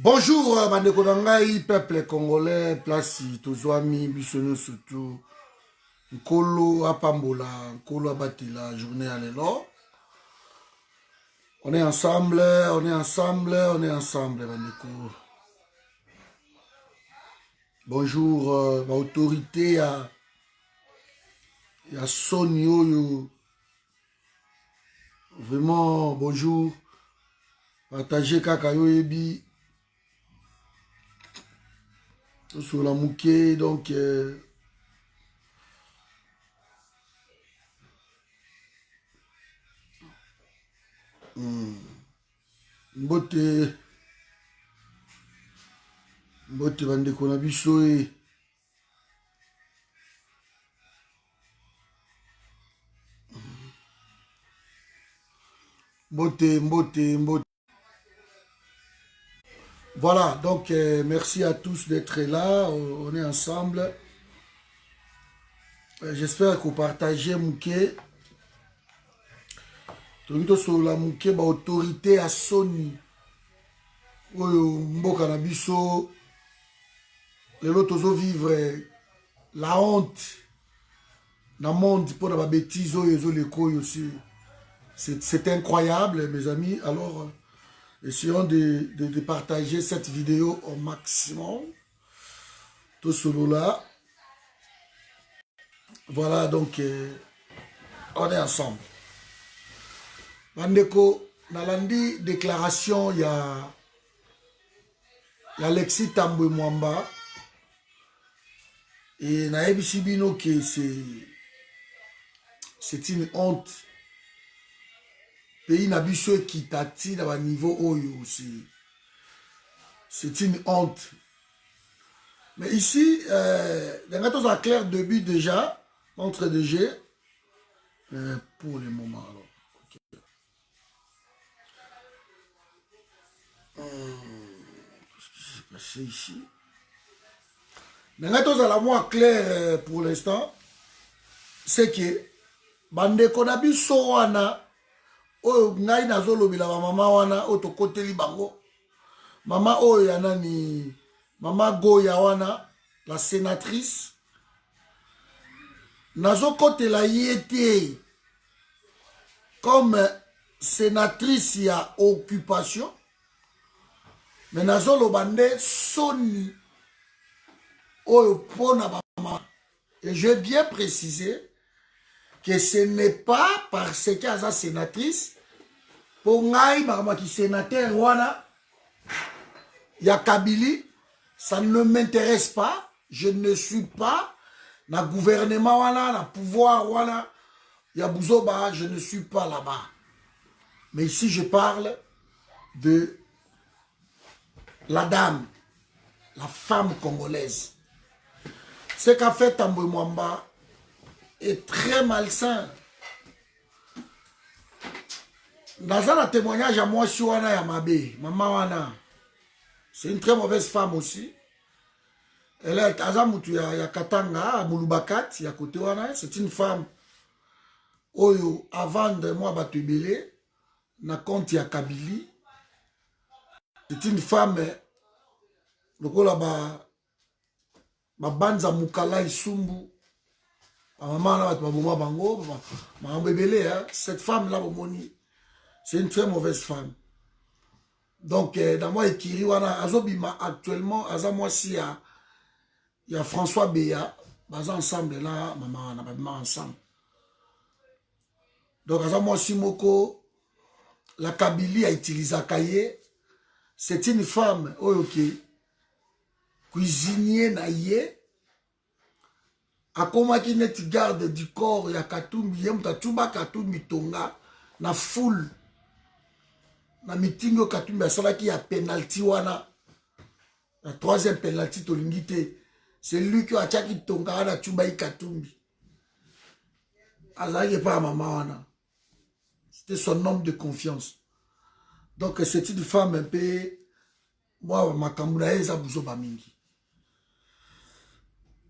Bonjour, bandeko na ngai, peuple congolais, place tozwami biso surtout nkolo apambola, nkolo abatila journée à l'élo. On est ensemble, bandeko. Bonjour, l'autorité à Sony Oyo. Vraiment, bonjour. Partagez kaka yoyebi. Sur la mouquet, donc mbote bandeko na biso e mbote. Voilà, donc merci à tous d'être là, on est ensemble. J'espère que vous partagez Mouké. Sur la Mouké, autorité à Sony. Mboka na biso. Les autres vivre la honte. Dans le monde, pour la bêtise, aussi. C'est incroyable, mes amis. Alors, essayons de partager cette vidéo au maximum. Tout solo là. Voilà, donc, on est ensemble. Bandeko, dans la déclaration, il y a Alexis Tambwe Mwamba. Et Naebi Sibino, que c'est une honte. Pays Nabiso qui tati dans le niveau Oyo aussi. C'est une honte. Mais ici, dans un clair début déjà, entre deux G, pour le moment alors. Okay. Qu'est-ce qui s'est passé ici? Dans la moins clair pour l'instant, c'est que Bandeko Nabiso wana. Oyo ngai nazolobela ba mama wana otokoteli bango mama oyo ya nani mama Goya wana la sénatrice nazokotela yete comme sénatrice ya occupation mais nazoloba nde Sony oyo pona ba mama et je vais bien préciser que ce n'est pas parce qu'elle est sénatrice pour ngai qui sénateur wana ya Kabili, ça ne m'intéresse pas. Je ne suis pas na gouvernement wana, na pouvoir wana ya Bouzoba, je ne suis pas là-bas. Mais ici je parle de la dame, la femme congolaise. Ce qu'a fait Tambwe Mwamba est très malsain. Dans un témoignage à moi, Chouana Yamabe, maman Wana, c'est une très mauvaise femme aussi. Elle est à Zamutu, à Katanga, à Moulubakat, à côté Wana. C'est une femme, Oyo, avant de moi, Batubele, na compte ya Kabili. C'est une femme, le là-bas, ma banza Mukala Isumbu. Cette femme-là, c'est une très mauvaise femme. Donc, dans moi, actuellement, il y a François Béa, ensemble là, maman, on a ensemble. Donc, Moko, la Kabylie a utilisé Kaye. C'est une femme, ok, cuisinier naïe. Akoma qui net garde du corps ya Katumbi yemta tuba Katumbi tonga na foule na meeting yo Katumbi asala ki ya penalty wana la troisième penalty to lingite c'est lui qui a tchaki tonga na tuba Katumbi azaki pas maman wana c'était son homme de confiance donc c'est une femme un peu moi makamuna eza Bouzoba mingi.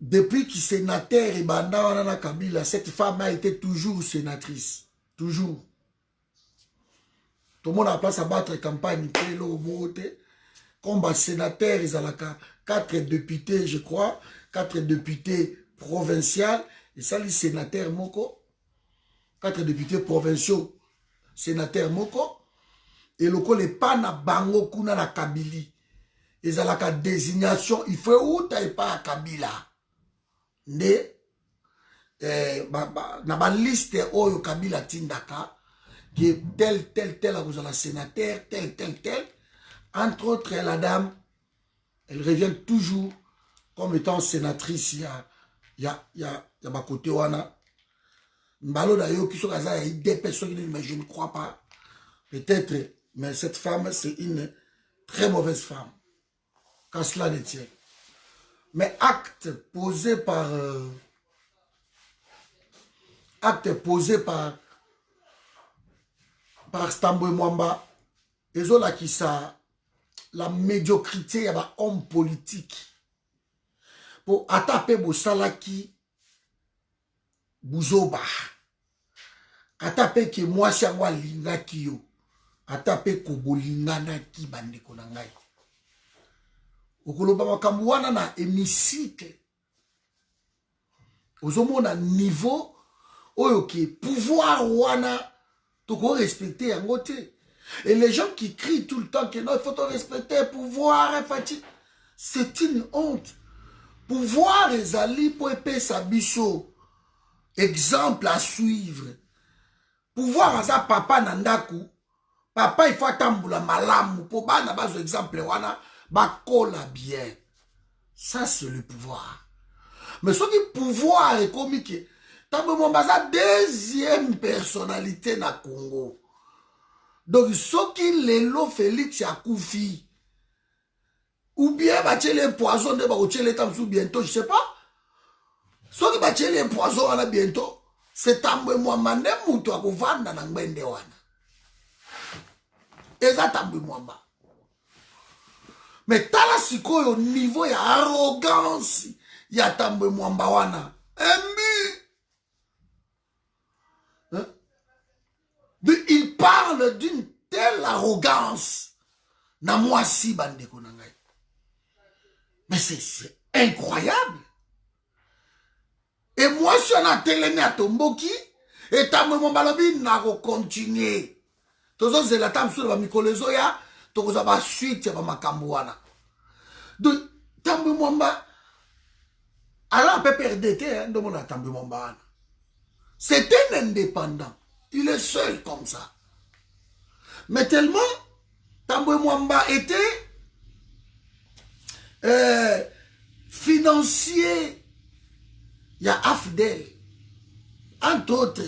Depuis qu'il est sénateur et Banda Kabila, cette femme a été toujours sénatrice. Toujours. Tout le monde a pas à battre campagne. comme sénateur, ils ont 4 députés, je crois, 4 députés provinciaux, et ça, les sénateurs moko, 4 députés provinciaux, sénateurs moko, et le les pas na bango kuna na Kabili. Ils ont la désignation, il faut où t'as pas à Kabila. Ne, na ba liste oyo Kabila tindaka, qui est tel, vous avez la sénateur, tel. Entre autres, la dame, elle revient toujours comme étant sénatrice. Il y a ma côté wana. Mbalo d'ailleurs, qui sont des personnes qui disent, mais je ne crois pas. Peut-être, mais cette femme, c'est une très mauvaise femme. Quand cela ne tient. Mais acte posé par Stambwe Mwamba, et là qui ça, la médiocrité, il y a un homme politique. Pour attaper Bosalaki, Bouzoba, attaper que moi, c'est moi, Linga Kiyo, attaper Kobo Lingana ki bande konangai. Okoloba makambuana na hémicycle. Ozomona niveau, oyo ki pouvoir wana, toko respecter yango te. Et les gens qui crient tout le temps que non, il faut respecter le pouvoir, c'est une honte. Pouvoir ezali pour épée sa bicho. Exemple à suivre. Pouvoir aza papa nandaku. Papa il faut attendre malamu. Pour bana bazo exemple wana, bakola bien. Ça c'est le pouvoir. Mais ce qui pouvoir est comique. Tambo Mwamba deuxième personnalité na Congo. Donc, ce qui lelo Félix a koufi, ou bien battre les poisons de battre les tamsou bientôt, je sais pas. Ce qui battre les poisons à bientôt, c'est Tambwe Mwamba ne moutou à kouvanda na ngwende wana. Et ça Tambwe Mwamba. Mais tala siko au niveau ya arrogance, ya Tambwe Mwamba wana. Il parle d'une telle arrogance. Na moi si bande konangai. Mais c'est incroyable. Et moi, je suis en télé à Tomboki. Et Tambwe Mwamba lobi na continuer. Tozo zela tam sur ba mikolezo ya. Tozo ba suite ba makambo wana. Donc Tambwe Mwamba. Alors, on peut perdre, de mon Tambwe Mwamba. C'est un indépendant. Il est seul comme ça. Mais tellement, Tambwe Mwamba était financier. Il y a Afdel. Entre autres.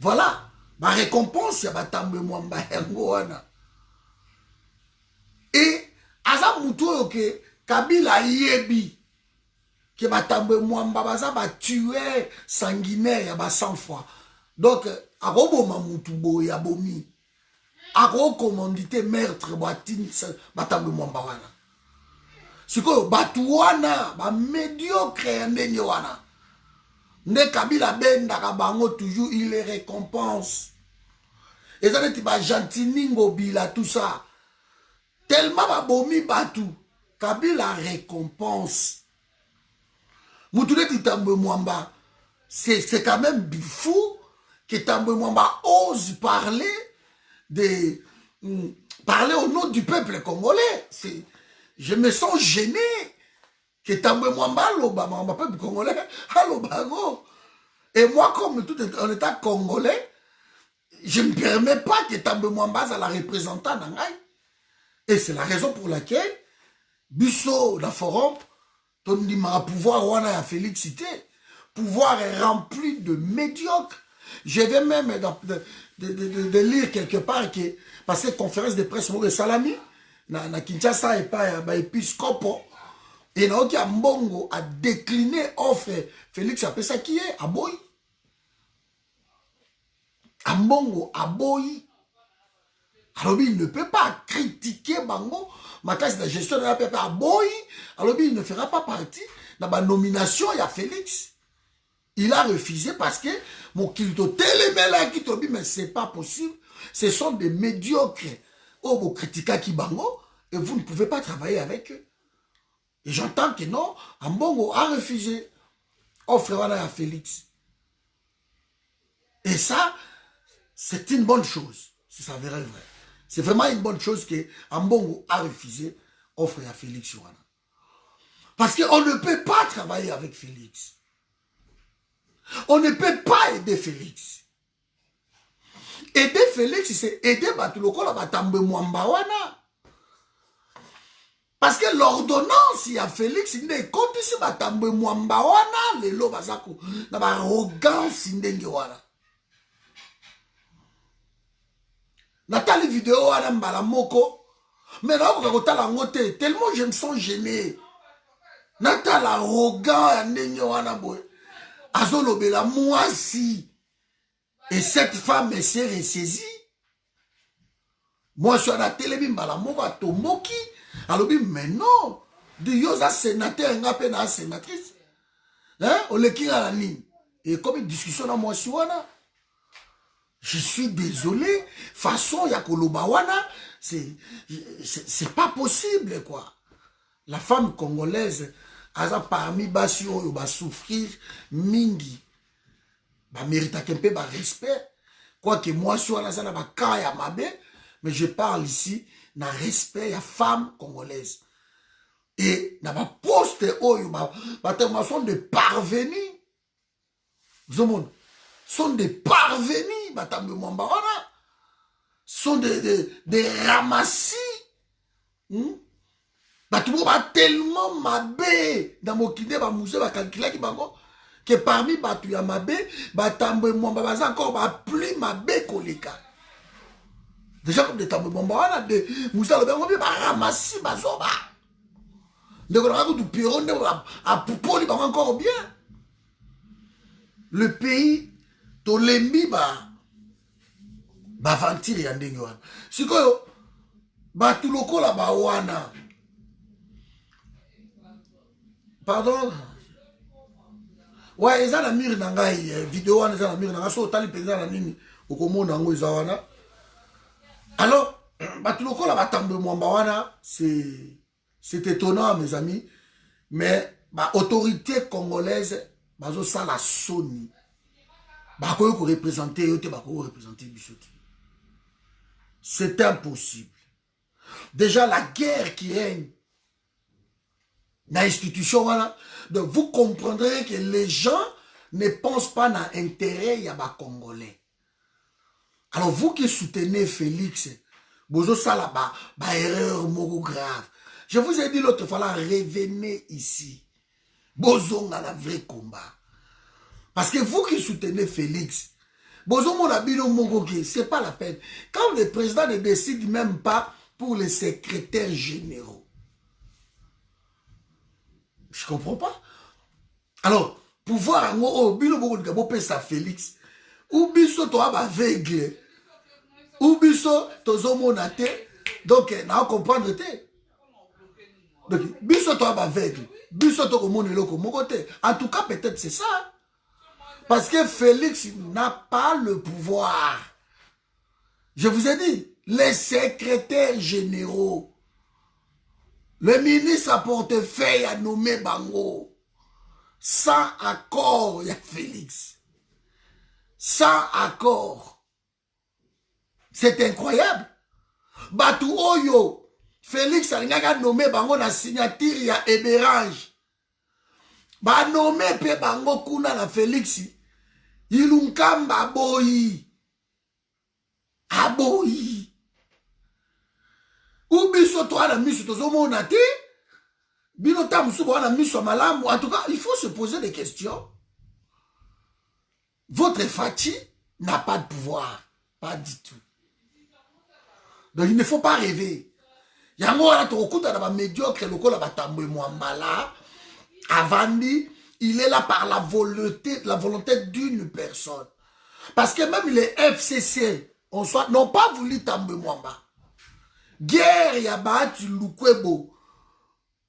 Voilà. Ma récompense, il y a Tambwe Mwamba. Et, Aza Moutou, Kabila Yebi. Que Tambwe Mwamba baza ba tuer sanguinaire ba 100 fois. Donc arobo mamoutubo ya bomi. Aro commandité meurtre batine Tambwe Mwamba wana. Siko batu wana ba médiocre ndenge wana. Nde Kabila benda ka bango toujours il les récompense. Et ça n'est pas gentil ningo bila tout ça. Tellement ba bomi batu Kabila récompense. Moutouleti Tambwe Mwamba, c'est quand même fou que Tambwe Mwamba ose parler au nom du peuple congolais. Je me sens gêné que Tambwe Mwamba, le peuple congolais, bago. Et moi, comme tout en état congolais, je ne me permets pas que Tambwe Mwamba soit la représentante d'Angaï. Et c'est la raison pour laquelle, Busso, la forum, ton pouvoir wana ya Félixité, pouvoir est rempli de médiocres. Je vais même de lire quelque part que parce que conférence de presse Maurice Salami na Kinshasa et pas épiscopo et Naoki Mbongo a décliné offre Félix Apesa qui est à Boy. Mbongo à Boy. Alors il ne peut pas critiquer Bango. Ma classe de gestion de la paix à Boy, alors il ne fera pas partie de la nomination, il y a Félix. Il a refusé parce que mon kilito télémela qui te dit mais c'est pas possible. Ce sont des médiocres. Oh, vous critiquez qui bango et vous ne pouvez pas travailler avec eux. Et j'entends que non, Ambongo a refusé. Offre à Félix. Et ça, c'est une bonne chose. Ça s'avérait vrai. C'est vraiment une bonne chose que Ambongo a refusé. Offre à Félix. Parce qu'on ne peut pas travailler avec Félix. On ne peut pas aider Félix. Aider Félix, c'est aider Batuloko la Batambe Mwambawana. Parce que l'ordonnance, il y a Félix, il est comme si Batambe Mwambawana, les lots bazaku, na ba arrogance ndengewana. Nathalie vidéo wana mbala moko, mais là on va la ngote, tellement je me sens gêné. Nathalie arrogant ndengewana boy. Azolobela moi si. Et cette femme s'est ressaisie. Moi, je suis à la télé, je Tomoki. Alors, mais non. De yosa sénateur, un sénatrice. Hein? On le kira la ligne. Et comme une discussion dans moi, je suis désolé. Façon, Yakolobawana, c'est pas possible, quoi. La femme congolaise, a parmi Basio, va souffrir, mingi. Bah, mérite un peu de respect. Quoique moi, je suis à la kaya mabe, mais je parle ici, na respect à femme congolaise. Et na ba poste oyo, sont des parvenus. Vous sont des parvenus, sont des ramassis. Tout le monde tellement mabé dans mon kidé, musée, calculer qui bango. Que parmi batu ya mabe, batambe mwamba baza encore plus mabe koleka. Déjà comme des tambe mwamba wana de musa lobe ngobi ba ramasi bazoba. De ko du piron de a popoli ba encore bien. Le pays to lembi ba aventure ya ndenge wana. Sikoyo batu lokola ba wana. Pardon. Ouais, ils ont la mire dans la vidéo, ils ont la mire dans la vidéo, ils ont la mire dans la alors, c'est étonnant, mes amis, mais l'autorité congolaise, ça la sonne. C'est impossible. Déjà, la guerre qui règne dans l'institution, donc vous comprendrez que les gens ne pensent pas dans l'intérêt des Congolais. Alors vous qui soutenez Félix, vous avez une erreur grave. Je vous ai dit l'autre fois, là, revenez ici. Vous avez un vrai combat. Parce que vous qui soutenez Félix, vous avez c'est pas la peine. Quand le président ne décide même pas pour les secrétaires généraux, je comprends pas. Alors, pouvoir en bilo ça Félix, ou biso to aveugle, ou biso tozo monate, donc na comprendre te. Donc biso to aveugle, biso to komone loko mokote. En tout cas, peut-être c'est ça. Parce que Félix n'a pas le pouvoir. Je vous ai dit, les secrétaires généraux, le ministre à portefeuille a nommé Bango. Sans accord, il y a Félix. Sans accord. C'est incroyable. Batu Oyo, Félix a nommé Bango na signature, il y a Eberange. Ba nommé pe Bango kuna na Félix. Ilunkamba boyi. Aboyi. Ubiso to ana miso to zomo na te. En tout cas, il faut se poser des questions. Votre Fati n'a pas de pouvoir. Pas du tout. Donc, il ne faut pas rêver. Il y a un médiocre, Avandi, il est là par la volonté d'une personne. Parce que même les FCC n'ont pas voulu Tambwe Mwamba. Guerre, il y a battu Lukwebo.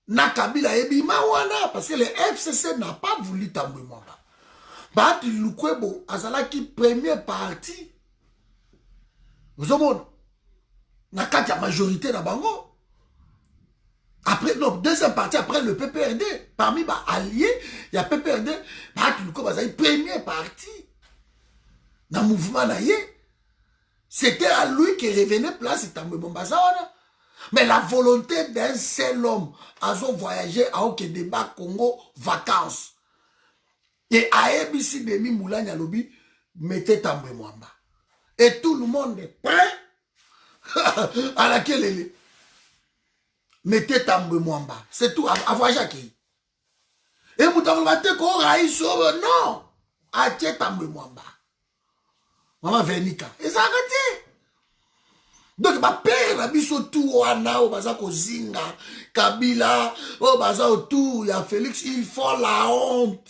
Nakabila ebima wana parce que le FCC n'a pas voulu Tambwe Mwamba. Bati Lukwebo azalaki premier parti. Vous avez nakati la majorité na bango. Après, non, deuxième partie, après le PPRD. Parmi les alliés, il y a PPRD. Premier parti. Dans le mouvement, c'était à lui qui revenait place Tambwe Mombasa. Mais la volonté d'un seul homme à voyager à Okedeba, Congo, vacances. Et à ABC Demi Moulanya Lobi, mettez Tambwe Mwamba. Et tout le monde est prêt à laquelle elle est. Mettez Tambwe Mwamba. C'est tout, à voyager. Et vous avez non, à Tambwe Mwamba. Maman Venika. Et ça a arrêté. Donc, ma père a mis tout wana, au baza Kozinga, Kabila, au baza autour, il y a Félix, ils font la honte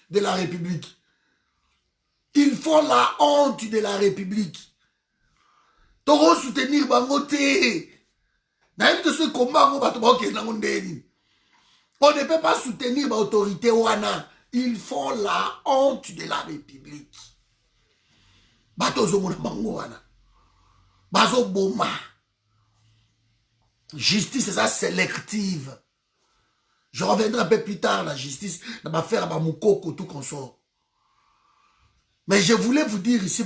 de la République. Ils font la honte de la République. Toro soutenir Bangote. Naïm de ce combat, on ne peut pas soutenir l'autorité wana. Ils font la honte de la République. Batozo mona bango wana. Bazo boma. Justice, c'est ça, sélective. Je reviendrai un peu plus tard, la justice, dans l'affaire à Moukoko, tout consort. Mais je voulais vous dire ici,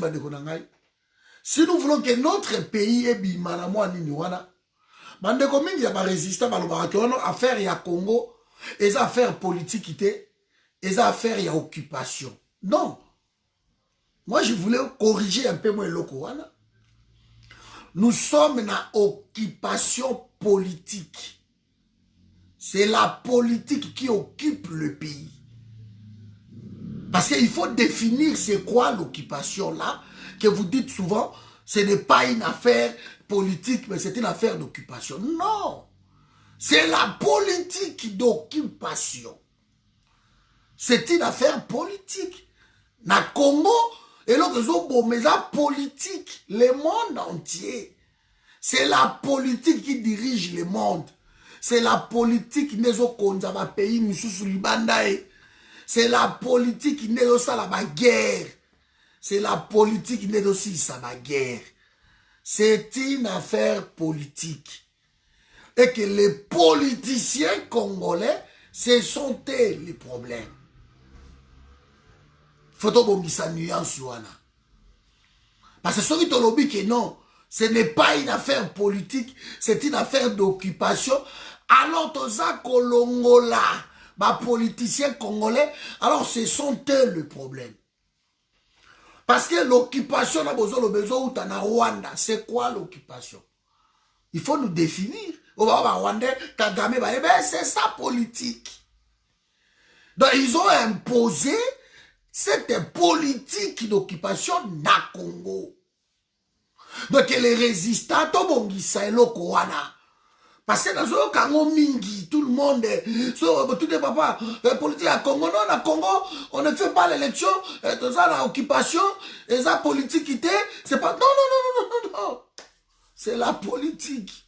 si nous voulons que notre pays ait bimanamo niniwana, bandeko mingi ya ba résistant balobaka affaire ya Congo, les affaires politiques, les affaires ya occupation. Non. Moi, je voulais corriger un peu moins l'okowana. Nous sommes dans occupation politique. C'est la politique qui occupe le pays. Parce qu'il faut définir c'est quoi l'occupation là, que vous dites souvent, ce n'est pas une affaire politique, mais c'est une affaire d'occupation. Non, c'est la politique d'occupation. C'est une affaire politique. Na Congo, et la politique, le monde entier. C'est la politique qui dirige le monde. C'est la politique qui n'est pas pays c'est la politique qui n'est pas la guerre. C'est la politique qui n'est pas la guerre. C'est une affaire politique. Et que les politiciens congolais, ce sont eux les problèmes. Faut que nuance wana. Parce que ceux qui te lobby que non, ce n'est pas une affaire politique, c'est une affaire d'occupation. Alors toza kolongola, bah politiciens congolais, alors ce sont eux le problème. Parce que l'occupation n'a besoin de besoin ou t'en Rwanda, c'est quoi l'occupation? Il faut nous définir. C'est ça politique. Donc ils ont imposé cette politique d'occupation na Congo. Donc les résistants, parce que dans le Congo mingi, tout le monde, tous les papas, politique à Congo, non, à Congo, on ne fait pas l'élection, dans la occupation, et ça politique, c'est pas, non. C'est la politique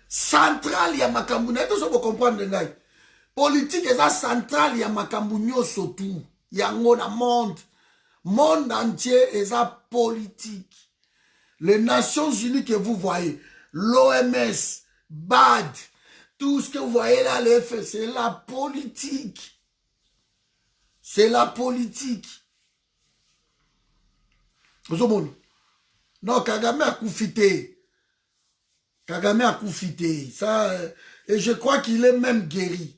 centrale, il y a Makambuna, tout ça pour comprendre, politique, et ça centrale, il y a Makambunyo surtout. Il y a un monde entier et ça politique. Les Nations Unies que vous voyez, l'OMS, BAD, tout ce que vous voyez là, c'est la politique. C'est la politique. Non, Kagame a koufité. Kagame a koufité. Ça, et je crois qu'il est même guéri.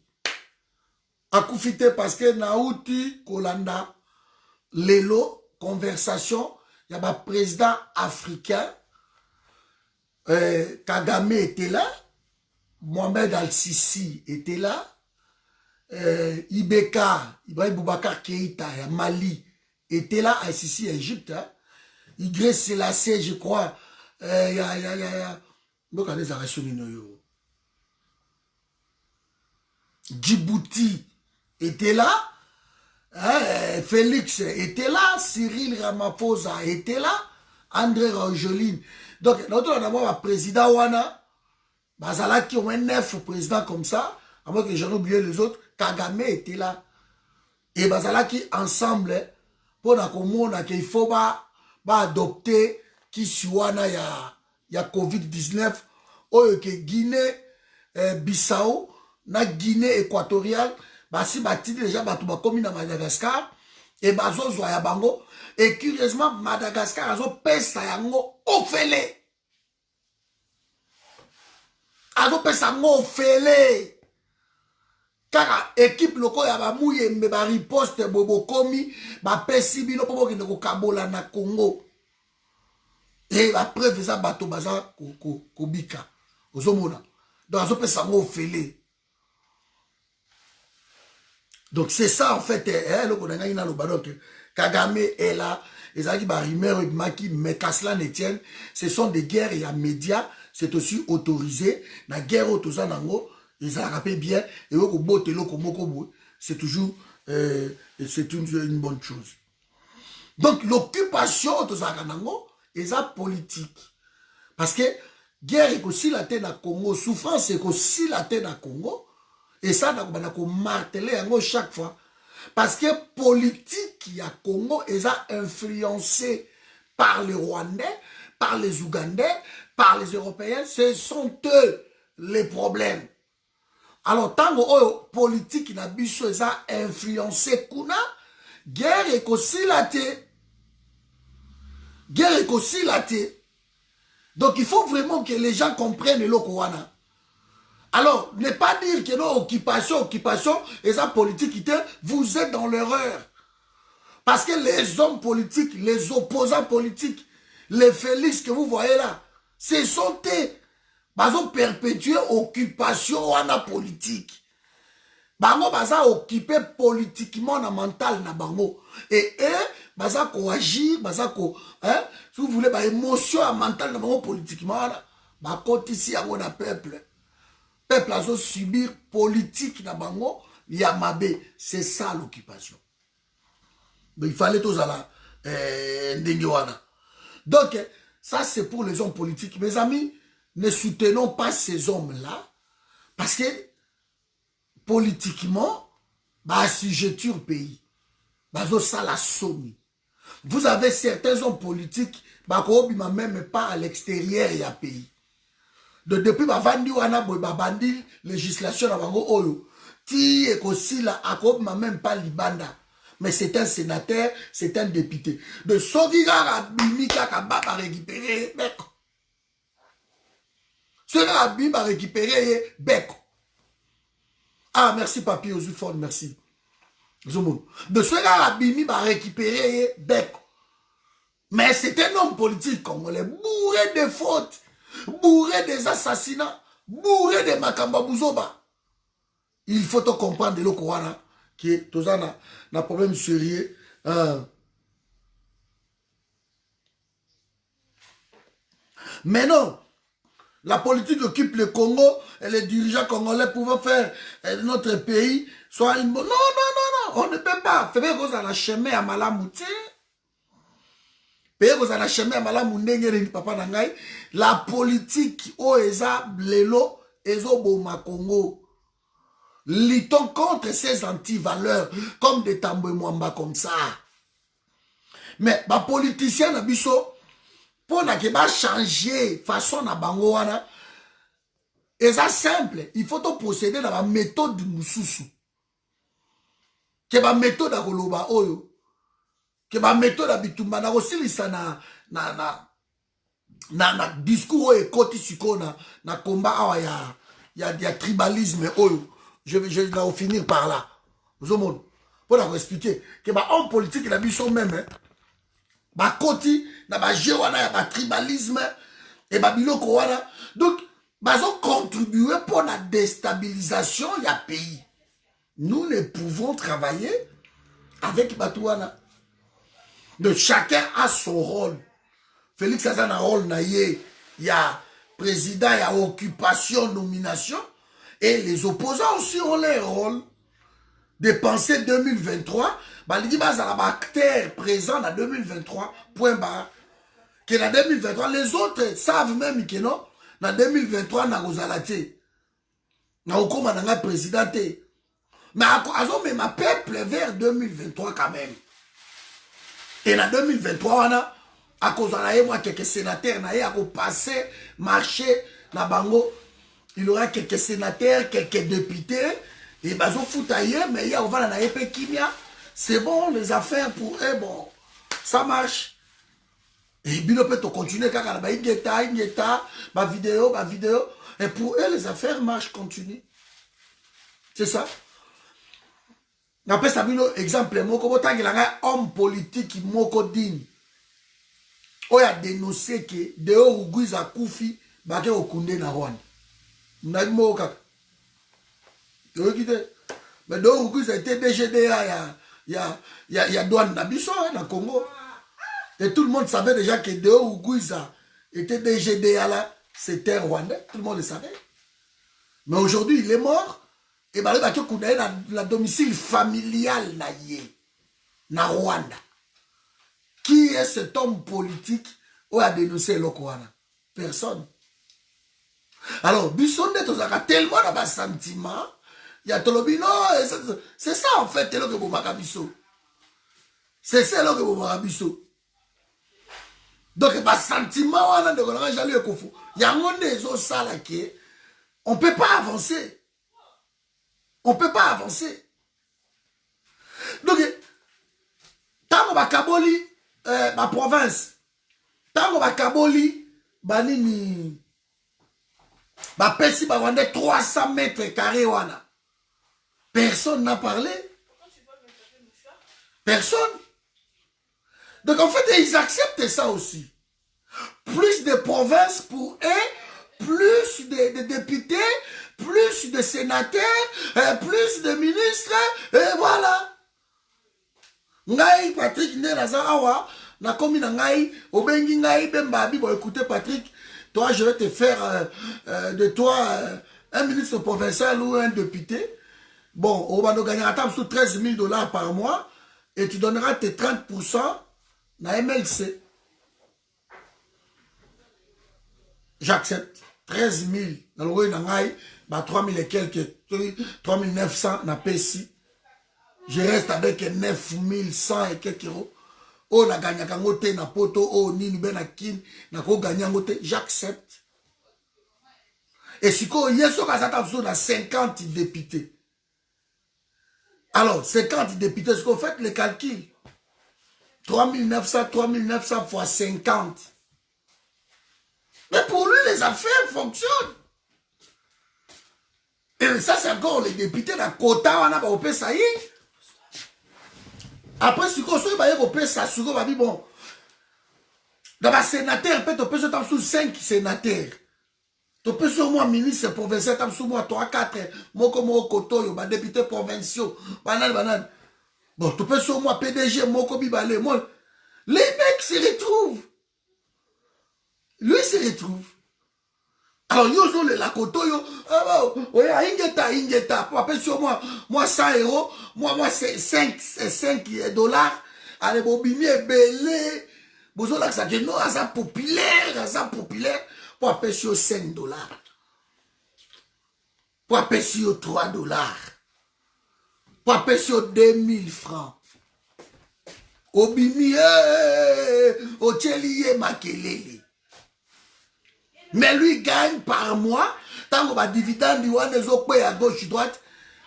A koufité parce que Naouti Kolanda, Lelo, conversation, il y a un président africain, Kagame était là, Mohamed Al-Sisi était là, Ibeka, Ibrahim Boubacar Keïta, Mali, était là, Al-Sisi, Égypte, hein. Y Selassie, je crois, Djibouti était là, hein, Félix était là, Cyril Ramaphosa était là, André Rogeline. Donc, notre d'abord un président Wana, Bazala qui ont un 9 présidents comme ça, à moins que j'en oublie les autres, Kagame était là. Et Bazala qui ensemble, pour qu'il faut adopter qui Wana ya COVID-19, ou que Guinée, Bissau, na Guinée équatoriale, basi batili déjà bato bakomi na Madagascar, et bazo zoya bango, et curieusement, Madagascar azo pesa yango ofele. Azo pesa yango ofele. Car équipe loko ya ba muyembe ba riposte bobo komi ba pesi bino po bokende ko kabola na Congo. Et après ça bato baza ko bika. Ozomona. Donc azo pesa ngo ofele. Donc c'est ça en fait loko na ngina lo badon que Kagame est là, ezaki ba rumeur maki mais qu'à cela ne tienne, ce sont des guerres et à médias, c'est aussi autorisé na guerre autoza nango. Ils ont rappelé bien, et c'est toujours c'est une bonne chose. Donc l'occupation de Zaganango est politique. Parce que guerre est aussi la tête à Congo, souffrance est aussi la tête à Congo, et ça, on a martelé chaque fois. Parce que politique il y a Congo est influencé par les Rwandais, par les Ougandais, par les Européens, ce sont eux les problèmes. Alors, tant que politique na biso eza influencé kuna, guerre est aussi la té. Guerre est aussi la té. Donc, il faut vraiment que les gens comprennent le Kowana. Alors, ne pas dire que non, occupation, eza politique, vous êtes dans l'erreur. Parce que les hommes politiques, les opposants politiques, les Félix que vous voyez là, ce sont eux. Bazo perpétuer occupation wana politique. Bango baza occupé politiquement na mental na bango. Et eux, baza ko agir, baza ko, hein, si vous voulez, ba émotion à mental na bango politiquement, ba kotisi yango na peuple. Peuple azo subir politique na bango, yamabe. C'est ça l'occupation. Donc il fallait tous à la, ndenge wana. Donc, ça c'est pour les hommes politiques. Mes amis, ne soutenons pas ces hommes-là parce que politiquement, bah, assujettir le pays. Bah, ça la somme. Vous avez certains hommes politiques, bah, qui même pas à l'extérieur et à pays. Depuis bah, vandi wana bah, bandi législation à bango oyo. Ti et aussi là, à même pas libanda. Mais c'est un sénateur, c'est un député. De Sogiga Bimika Kababa récupérer Beko. Cela Abim a récupéré Beko. Ah, merci Papi Ozufon, merci. De cela Abimi va récupérer Beko. Mais c'est un homme politique congolais, bourré de fautes, bourré des assassinats, bourré de Makamba Bouzoba. Il faut te comprendre de l'Okowana, qui est tous un problème sérieux. Mais non. La politique occupe le Congo et les dirigeants congolais pouvaient faire notre pays soit une... Non, on ne peut pas. Faites que vous avez chemin à Malamouti. Faites que vous avez chemin à Malamouti, papa Nangai. La politique, Oeza, Blelo, Ezo Boma Congo. Luttons contre ces anti-valeurs comme des Tamboué Mwamba comme ça. Mais, les politiciens, Nabiso, pour changer façon na bango wana, et ça simple, il faut procéder dans la méthode du Moussousou. Que la méthode à Goloba Oyo, que la méthode à Bitumba, na aussi na discours et côté suko na combat awa ya tribalisme Oyo. Je vais finir par là. Vous avez pour expliquer que les hommes politiques la sont même, ba koti na ba jewana ya ba tribalisme et ba biloko wana donc bazo contribuer pour la déstabilisation ya pays. Nous ne pouvons travailler avec Batouana. Donc chacun a son rôle. Félix a un rôle na ye, il y a président, il y a occupation, nomination et les opposants aussi ont leur rôle. De penser 2023, il y a un acteur présent en 2023, point barre. Que en 2023, les autres savent même que non, en 2023, il y a un président. Mais ils ont peuple vers 2023 quand même. Et en 2023, on a à cause de quelques sénateurs, on a passé, marché, na bango. il y aura quelques sénateurs, quelques députés, et bazo fout ailleurs, mais il y a Ovala na Epe Kimia. C'est bon, les affaires pour eux, bon, ça marche. Et Bilo peut continuer quand on a ma vidéo. Et pour eux, les affaires marchent, continuent. C'est ça. Après ça, exemple, il y a un homme politique qui digne. Il a dénoncé que dehors Uguiz a Koufi, il y a Okunde na Rwanda. Mais dehors Uguiz a été DGDA, il y a douane Nabiso dans Congo. Et tout le monde savait déjà que dehors Uguiza était DGDA là, c'était rwandais. Tout le monde le savait. Mais aujourd'hui, il est mort. Et bien, il y a la domicile familial na Rwanda. Qui est cet homme politique qui a dénoncé le Kouana? Personne. Alors, Bissonde, tu as tellement de sentiments. Il y a Tolobi, non, c'est ça en fait, c'est là que vous m'avez bisso. C'est ça là que vous m'avez bisso. Donc, il y a des sentiments, il y a des choses qui on ne peut pas avancer. On ne peut pas avancer. Donc, tant que Kaboli, ma province, tant que Kaboli, banini, ba pesi ba vendre 300 mètres carrés wana. Personne n'a parlé. Personne. Donc en fait, ils acceptent ça aussi. Plus de provinces pour eux, plus de députés, plus de sénateurs, plus de ministres, et voilà. Ngai Patrick Nelazawa, na komi na ngai, obengi ngai bemba bon écoutez Patrick, toi je vais te faire de toi un ministre provincial ou un député. Bon, on va nous gagner à table sous 13 000 $ par mois et tu donneras tes 30% na MLC. J'accepte. 13 000 dans le roi nangai, 3 000 et quelques, 3 900 na PSI. Je reste avec 9 100 et quelques euros. Oh, na gagné kangote na poto, oh, ni ben na kin, na ko gagné kangote, j'accepte. Et si ko yeso kasata sur na 50 députés. Alors, 50 députés, ce qu'on fait les calculs. 3 900 fois 50. Mais pour lui, les affaires fonctionnent. Et ça, c'est encore les députés dans le quota, on a au PSAI. Après, si on va au PSA, on va dire, bon, dans le sénateur, peut-être, on peut sur 5 sénateurs. Tu peux sur moi, ministre provincial, tu sur moi 3, 4, moi comme au Koto, député provinciaux, banane. Bon, tu peux sur moi PDG, moi comme Bibalé, moi. Les mecs se retrouvent. Lui se retrouve. Alors, yo, la Koto, yo, ingeta, pour appeler sur moi 100 euros, moi, c'est 5 $. Allez, bobimi, belé. Bozo, là, ça dit, non, ça populaire, pour appeler sur 5 $. Pour appeler sur 3 $. Pour appeler sur 2000 francs. Obimi, Ocheliye Makelele. Mais lui gagne par mois, tant qu'on va dividende, à gauche, droite,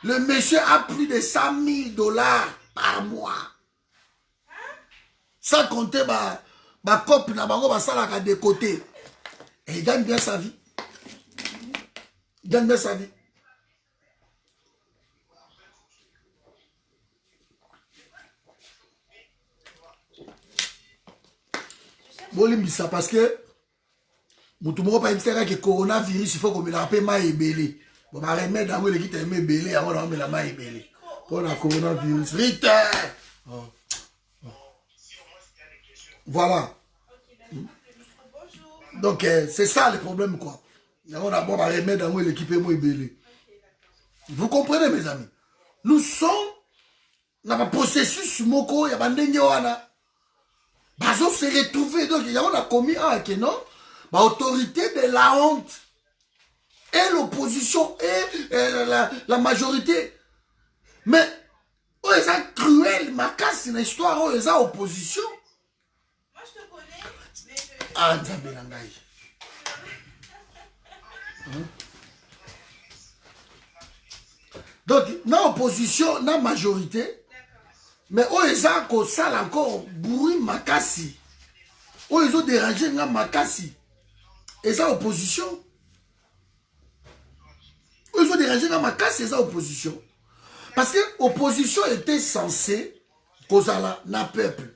le monsieur a plus de 100 000 $ par mois. Sans compter ma copine, ma de côté. Et il gagne bien sa vie. Il gagne bien sa vie. Bon, ça parce que Moutou moko pas dire que coronavirus il faut qu'on me l'appelle maïbélé. Bon ma remède dans le qui aimé belé avant on me la maïbélé. Pour la coronavirus. Vite. Voilà. Donc c'est ça le problème quoi. On a bon ma remède dans l'équipe maïbélé. Vous comprenez mes amis? Nous sommes dans un processus moko ya bandenge wana. Bazo se retrouver donc il y a on a commis un que non. L'autorité de la honte et l'opposition et la majorité. Mais, oh, ils sont cruels, ma casse, c'est une histoire, oh, ils sont opposition. Moi, je te connais, mais... Ah, Nzambe Nangaï. Donc, dans opposition, dans majorité, mais eux, ils ont ça encore bruit makasi. Eux, ils ont dérangé dans makasi. Et ça, opposition. Eux, ils ont dérangé dans makasi, et ça, opposition. Parce que l'opposition était censée causer la peuple.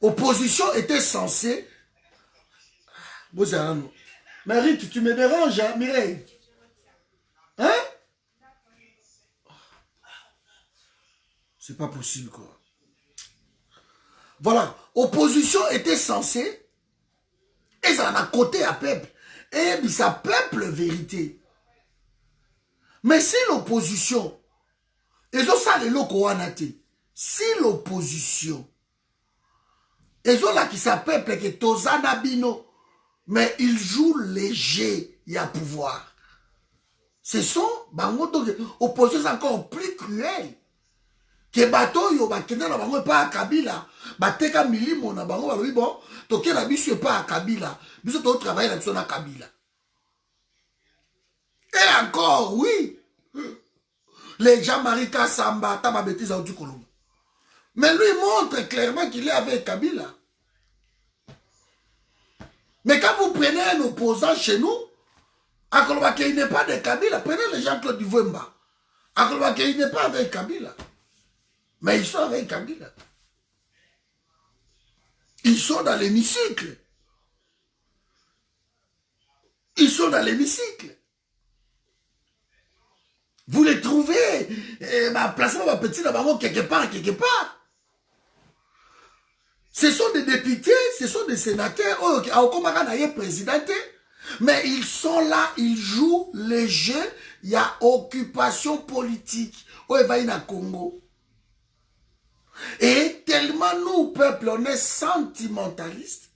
Opposition était censée. Marie, tu me déranges, hein, Mireille? Hein? C'est pas possible, quoi. Voilà. Opposition était censée. Et ça a côté à peuple. Et ça peuple vérité. Mais si l'opposition. Et ça, les locaux en si l'opposition. Et ça, là, qui s'appelle que Tozana Bino. Mais il joue léger, il y a pouvoir. Ce sont, opposition c'est encore plus cruel. Que bateau yo bakenda na bango pas à Kabila, bateka milimo na bango balobi bon, toke na biso pas à Kabila, biso to travailler na biso na Kabila. Et encore, oui. Les Jean-Marie Kassamba, ta ma bêtise à Kolombo. Mais lui montre clairement qu'il est avec Kabila. Mais quand vous prenez un opposant chez nous, à Kolomba il n'est pas de Kabila, prenez les Jean-Claude Duvemba. À Kolomba il n'est pas avec Kabila. Mais ils sont avec Kabila. Ils sont dans l'hémicycle. Ils sont dans l'hémicycle. Vous les trouvez, placez ma petite là-bas quelque part, quelque part. Ce sont des députés, ce sont des sénateurs, mais ils sont là, ils jouent les jeux, il y a occupation politique. Où va y Congo. Et tellement nous, peuple, on est sentimentaliste.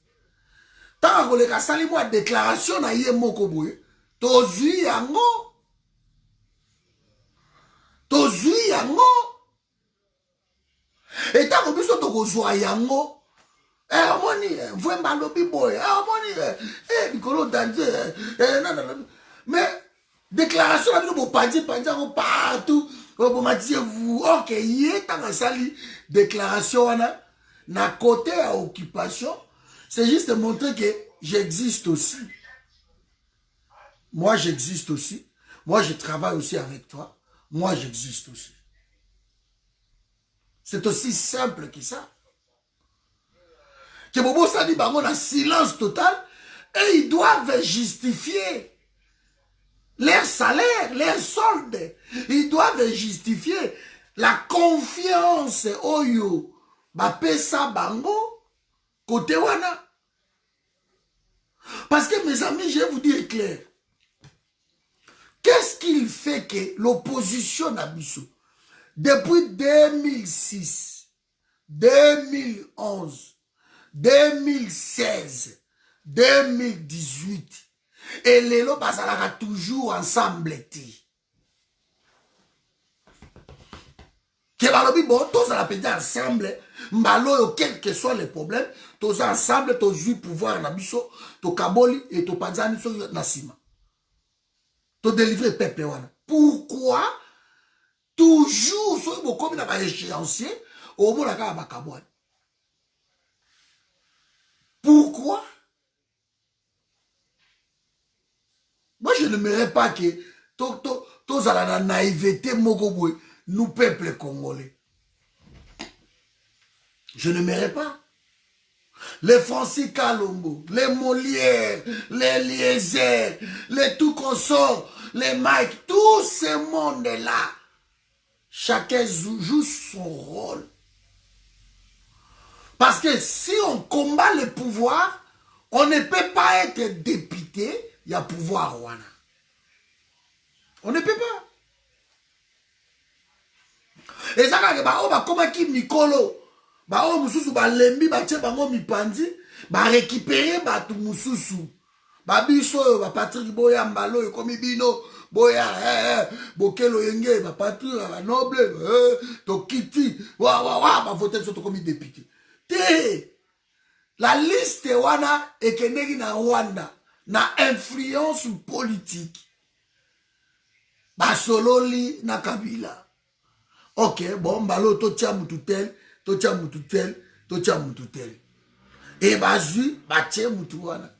Tant que les sali moi déclaration na yé moko boye, tozui yango. Tozui yango. Et tant que biso to kozwa yango. Moni, vraiment lobi boy. Moni, Nicolo danger. Mais déclaration la biso padi partout. Vous, ok, y est dans sali déclaration na côté à occupation, c'est juste de montrer que j'existe aussi. Moi, j'existe aussi. Moi, je travaille aussi avec toi. Moi, j'existe aussi. C'est aussi simple que ça. Que Bobo Sadi Bango a silence total et ils doivent justifier leur salaire, leur solde. Ils doivent justifier la confiance oyo bapesa bango côté wana. Parce que mes amis, je vais vous dire clair. Qu'est-ce qu'il fait que l'opposition a Bissou depuis 2006, 2011, 2016, 2018 et les lots bazalaka toujours ensemble. Que balobi bon, tous à la pédé ensemble, mbalo quel que soit les problèmes, tous ensemble, tous eu pouvoir na biso, to kaboli et to panzani so nasima. To délivrer peuple wana. Pourquoi toujours so bo comme na ba échéancier au mo la ka ba kabouane? Pourquoi? Moi, je n'aimerais pas que tous à la naïveté, nous, peuple congolais. Je n'aimerais pas. Les Francis Kalombo, les Molières, les Liézers, les tout consorts, les Mike, tout ce monde-là, chacun joue son rôle. Parce que si on combat le pouvoir, on ne peut pas être député. Il y a pouvoir, wana. On ne peut pas. Et ça, comme qui Mikolo, mususu lembi bango mipandi, récupérer tout mususu. Biso, Patrick Boya Mbalo, comme Bino, Boya, Bokelo Yenge, Patrick, Noble, Tokiti, voter sur comme député. La liste wana ekenegi na Rwanda. Na influence politique. basololi na Kabila. Ok, bon, balo totia mututel, totia mututel, totia mututel. Et bazui, batie mutuana.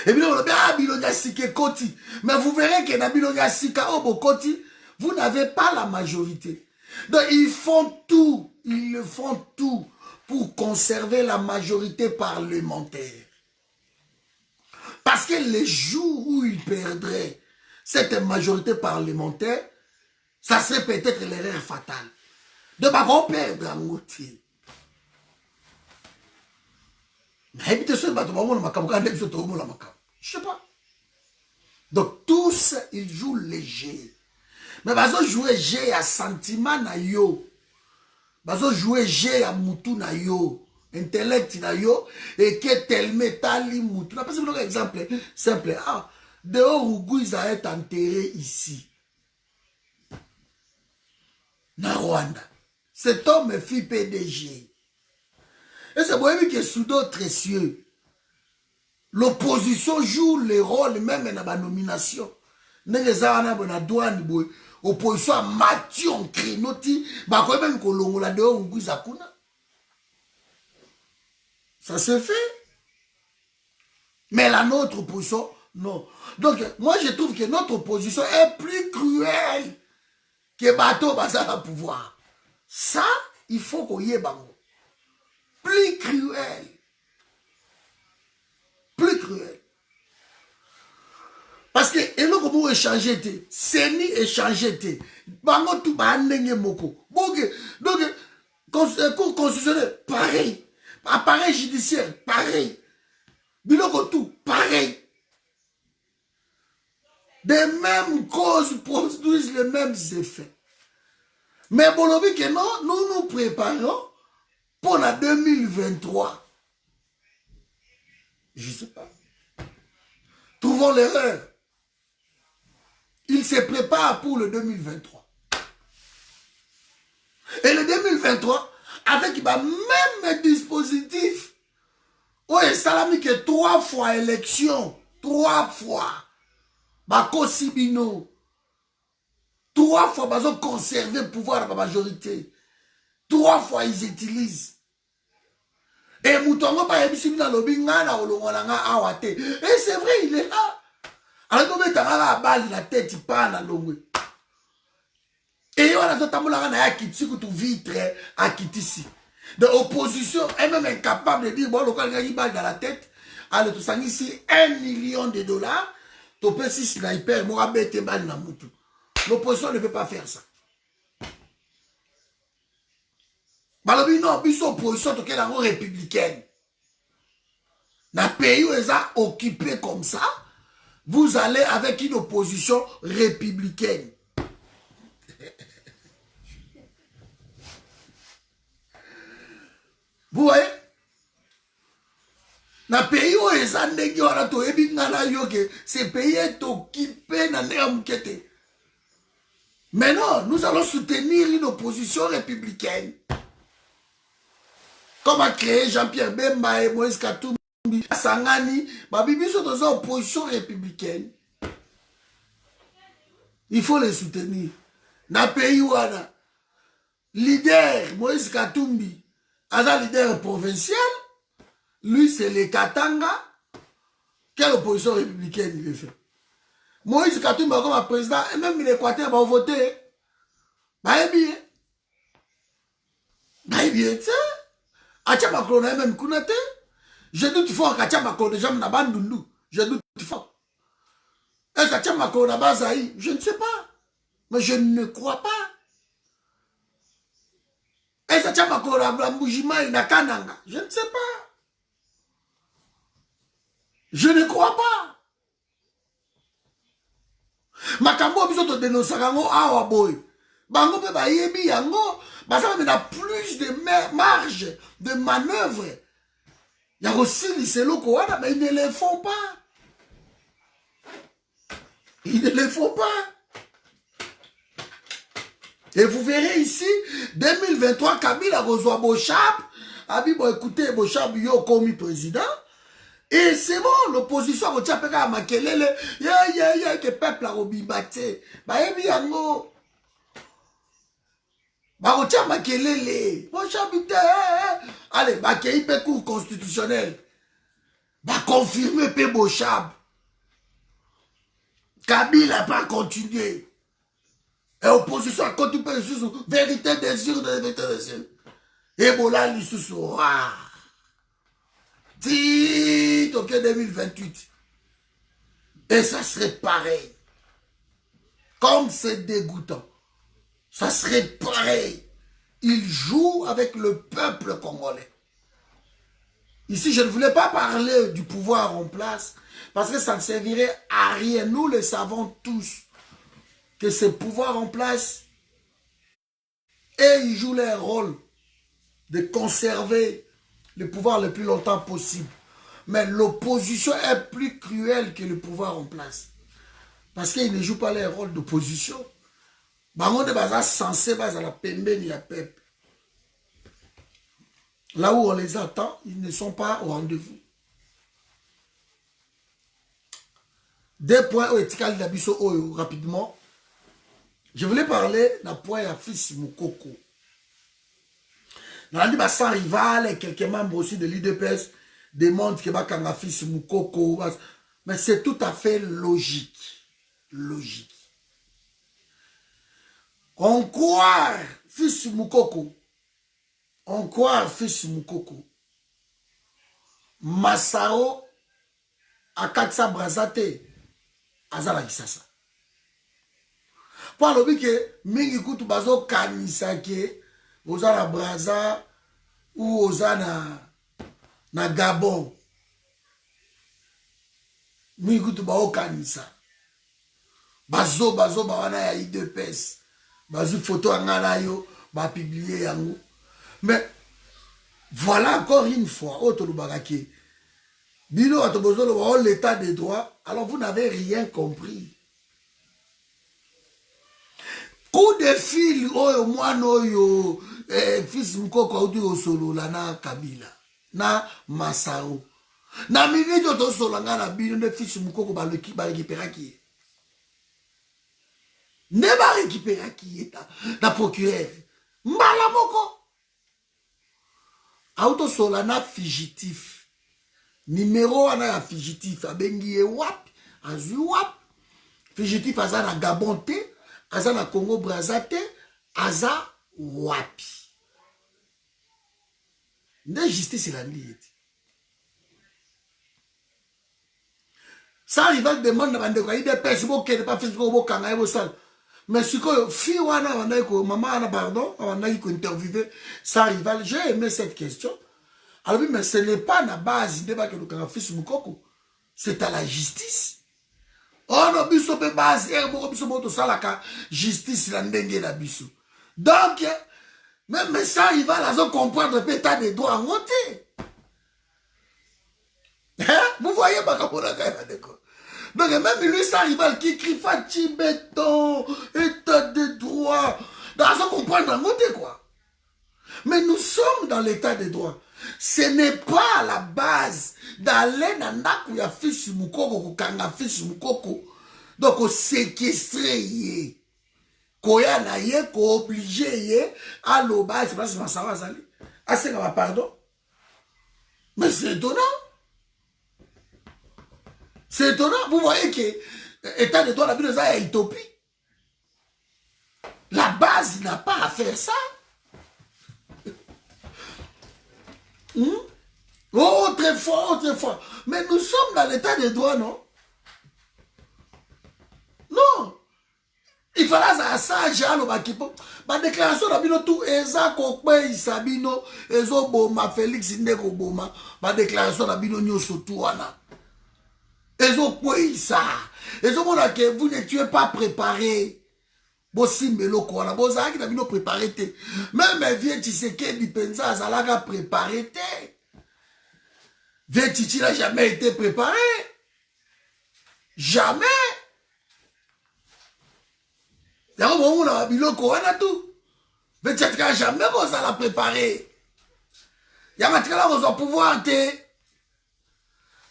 Et bien, on a bilonia sike koti. Mais vous verrez que na bilonia sika obo koti, vous n'avez pas la majorité. Donc, ils font tout, ils le font tout pour conserver la majorité parlementaire. Parce que les jours où ils perdraient cette majorité parlementaire, ça serait peut-être l'erreur fatale. De ma perdre en moitié. Je ne sais pas. Donc tous, ils jouent léger. Mais ils jouent léger à sentiment na yo. Ils jouent léger à mutu na yo. Intellect na yo. Et que tel métal mutu. Parce que un exemple simple. Ah, dehors Ougou, ils ont été enterrés ici. Na Rwanda. Cet homme fit PDG. Et c'est pour lui que sous d'autres cieux, l'opposition joue le rôle même dans la nomination. L'opposition a mati en crénoti, même que la dehors ou ça se fait. Mais la nôtre opposition, non. Donc, moi je trouve que notre opposition est plus cruelle que bateau bazar à pouvoir. Ça, il faut qu'on y ait bango. Plus cruel. Plus cruel. Parce que, et là, comment échanger, c'est ni échanger, bango tout bandenge moko. Donc, cours constitutionnel, pareil. Appareil judiciaire, pareil. Biloko tout, pareil. Des mêmes causes produisent les mêmes effets. Mais bon, que non, nous nous préparons pour la 2023. Je ne sais pas. Trouvons l'erreur. Il se prépare pour le 2023. Et le 2023, avec le même dispositif, où il salami que 3 fois élection, 3 fois, Bako Sibino, 3 fois, ils ont conservé le pouvoir de la majorité. 3 fois, ils utilisent. Et Moutongo, et c'est vrai, il est là. Alors, comme il a balle la tête, il parle à l'ongwe. Et on a tout à Kitsi, tout vitre à Kitisi. De l'opposition est même incapable de dire, bon, le cas, il a une balle dans la tête. Alors, tout ça, ici, $1 million. Tu peux si sniper, moi, bête balle dans Moutou. L'opposition ne peut pas faire ça. Balobi non, biso opposition to la républicaine. Dans le pays où ils sont occupés comme ça, vous allez avec une opposition républicaine. Vous voyez? Dans le pays où ils sont occupés, ce pays est occupé dans le. Mais non, nous allons soutenir une opposition républicaine. Comme a créé Jean-Pierre Bemba et Moïse Katumbi, Sangani, Babibi sont dans une opposition républicaine. Il faut les soutenir. Dans le pays où on a leader Moïse Katumbi, un leader provincial, lui c'est les Katanga. Quelle opposition républicaine il fait? Moïse Katumbi comme président, et même l'Équateur va voter. Bah bien. Bah bien, tu sais. Acha Macron n'a même kunate. Je doute fort qu'Acha Macron déjà n'a pas bandundu. Je doute fort. Est-ce qu'Acha Macron n'a pas zaï? Je ne sais pas. Mais je ne crois pas. Est-ce qu'Acha Macron n'a pas Mbujima et n'a Kananga? Je ne sais pas. Je ne crois pas. Makambo biso dénoncer yango awa boy. Bango pe ba yebi yango. Ça va plus de marge de manœuvre. Il y a aussi les locaux, mais ils ne les font pas. Ils ne les font pas. Et vous verrez ici, 2023, Kabila reçoit Bochap. Abi, bon, écoutez, Bochap, yo commis président. Et c'est bon, l'opposition a fait à Makelele, que le peuple a obimbaté. Bah, et bien, bah, Makelele, mon chabité, allez, bah, qu'il y ait cours constitutionnel. Bah, confirmer P. Bochab. Kabila n'a pas continué. Et l'opposition a continué sur vérité désir de vérité désir. Et voilà, l'issue dit ok 2028. Et ça serait pareil. Comme c'est dégoûtant. Ça serait pareil. Il joue avec le peuple congolais. Ici, je ne voulais pas parler du pouvoir en place parce que ça ne servirait à rien. Nous le savons tous que ce pouvoir en place, et ils jouent leur rôle de conserver le pouvoir le plus longtemps possible. Mais l'opposition est plus cruelle que le pouvoir en place. Parce qu'ils ne jouent pas leur rôle d'opposition. Bango de baza censé baza la pembeni ya peuple. Là où on les attend, ils ne sont pas au rendez-vous. Deux points au étiqual d'Abisso Oyo, rapidement. Je voulais parler d'un point à fils Moukoko. Dans la sans rival et quelques membres aussi de l'IDPS démontrent que Bakanga fils Moukoko. Mais c'est tout à fait logique. Logique. On croit fils Moukoko. On croit fils Moukoko. Masao Akatsa Brazate Azala Kisasa. Pour le que mingi kutu bazo kanisa ke ozana Braza ou ozana na Gabon. Mingi kutu bao kanisa. Bazo bawana ya IDPS. Bazo photo angana yo ba publier yango. Mais voilà encore une fois autre lubakake. Bino atobozo l'état des droits, alors vous n'avez rien compris. Coup de fil oyo mwana oyo fils Mukoko auti osolo la na Kabila na Masao na minute to solo ngana bino de fils Mukoko ba récupérer qui ne ba récupérer qui na procureur mbala moko auto solo na fugitif numéro ana ya fugitif abengi e wap azui wap fugitif aza na Gabon te aza na Congo Brazate, aza wapi. Nde justice la liete. Ça rival demande na bande kwa IDPS bo kene pa Facebook bo kanga bo sal. Mais siko fi wana wana ko maman ana pardon, wana ko interviewer ça rival, j'ai aimé cette question. Alors mais ce n'est pas na base de ba que le kanga fils Mukoko, c'est à la justice. Oh non, biso pe base, biso moto salaka justice la ndenge na biso. Donc, même ça, il va la comprendre le pétard des doigts en monter. Vous voyez ma capona d'accord. Donc, même lui, ça rival qui crie Fachi béton, état de droit. Dans ça comprendre en monter quoi. Mais nous sommes dans l'état de droit. Ce n'est pas la base d'aller dans ndaku ya fils Mukoko kukanga fils Mukoko donc séquestrer koya na ye ko obligé ye à l'oba c'est pas ça va zali assez pardon mais c'est étonnant vous voyez que état de droit la ville est utopie la base n'a pas à faire ça. Autre fois. Mais nous sommes dans l'état de droit, non? Non. Il fallait ça, Jalo Bakipo. Ma déclaration d'Abino tout, Eza Kokwe Isabino, Ezo Boma, Félix Ndeko Boma, ma déclaration d'Abino Nyoso Touana. Ezo Kweisa. Ezo Mona que vous ne tuez pas préparé. Bosimbelo Kouana, Bozaki d'Abino préparé. Même vieux Tshisekedi Penza Azalaga préparé. Vieux n'a jamais été préparé. Jamais. Y'a on a biloko on a tout. Vieux n'a jamais on l'a préparé. Y'a maintenant on va pouvoir te.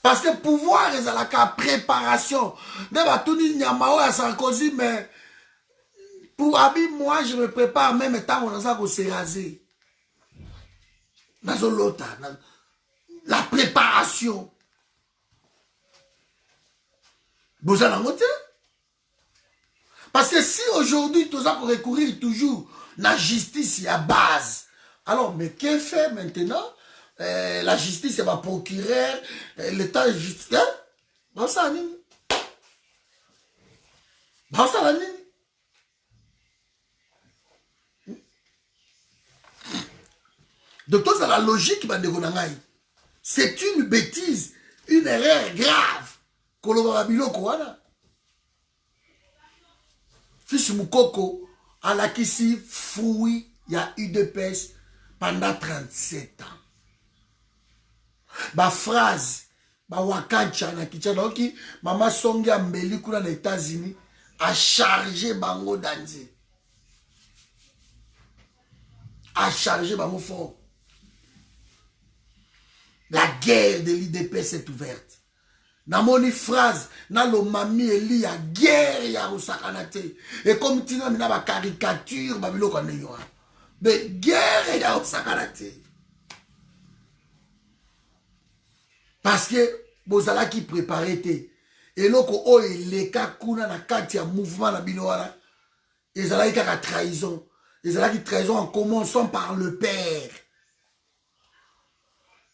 Parce que pouvoir est à la préparation. Ne va tout dire Nyamao à Sarkozy, mais pour Abi, moi, je me prépare même temps on a ça qu'on s'est rasé. La préparation. Vous allez en côté. Parce que si aujourd'hui, tout ça pour recourir toujours la justice à base, alors, mais qu'est-ce fait maintenant? La justice, c'est ma procureur, l'état justice. Bon, ça, nini? Bon, ça, nini? Donc, c'est la logique, c'est une bêtise, une erreur grave. Kolobabilo Kouana. Fils Moukoko, à la Kissi, fruit, il y a eu de pêche pendant 37 ans. Ma phrase, ma wakancha na kichana, ok, maman songi a mbeli kuna na États-Unis a chargé bango danze. A chargé bango fort. La guerre de l'IDPS est ouverte. Na moni phrase, na lo mami eli ya guerre ya osakanate. Et comme tu n'as pas caricature, babilo kone yoa. Mais guerre ya osakanate. Parce que bozala qui préparait te. Et loko o eleka kuna na kati ya mouvement na bino wana. Ezala ka trahison. Ezala qui trahison en commençant par le père.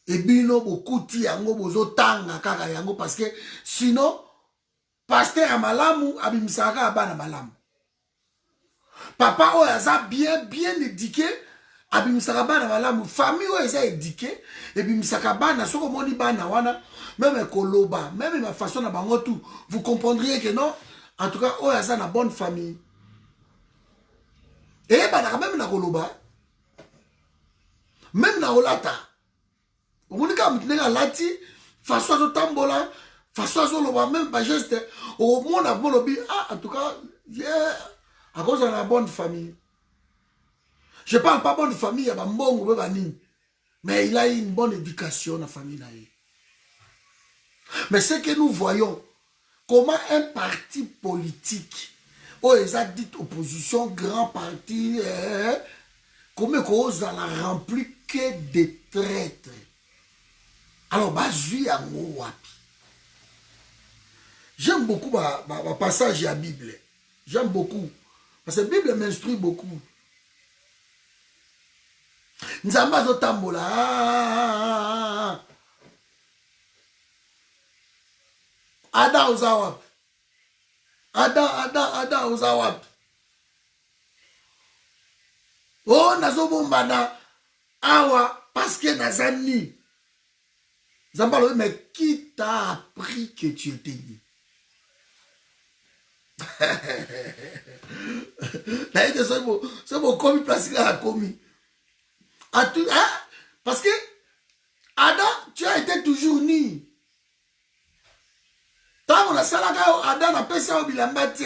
Et bino bokuti yango bozo tanga kaka yango parce que sinon pasteur a malamu abimisaka abana malamu. Papa o yaza bien éduqué abimisaka bana malamu. Famille o yaza éduqué et bimisaka bana soko moni bana wana même koloba même ma façon na bango tout vous comprendriez que non en tout cas o yaza na bonne famille. Et bana même na koloba même na olata. Au moins, quand tu es lati, façon de tambola, façon de même pas geste, au moins, on a bon lobby. Ah, en tout cas, à cause de la bonne famille. Je parle pas bonne famille, il y a un bon mais il a une bonne éducation dans la famille. Mais ce que nous voyons, comment un parti politique, où ils ont dit opposition, grand parti, comment ils ont rempli que des traîtres. Alors, j'aime beaucoup le passage de la Bible. J'aime beaucoup. Parce que la Bible m'instruit beaucoup. Nzamba zotambola. Ada uzawap. Ada uzawap. Oh, nazobombana. Awa, parce que nazani. Zambalo, mais qui t'a appris que tu étais né? C'est mon commis placé à la commis. Parce que Ada, tu as été toujours né. Tant on a salaka Ada n'a pas ça au bilambate.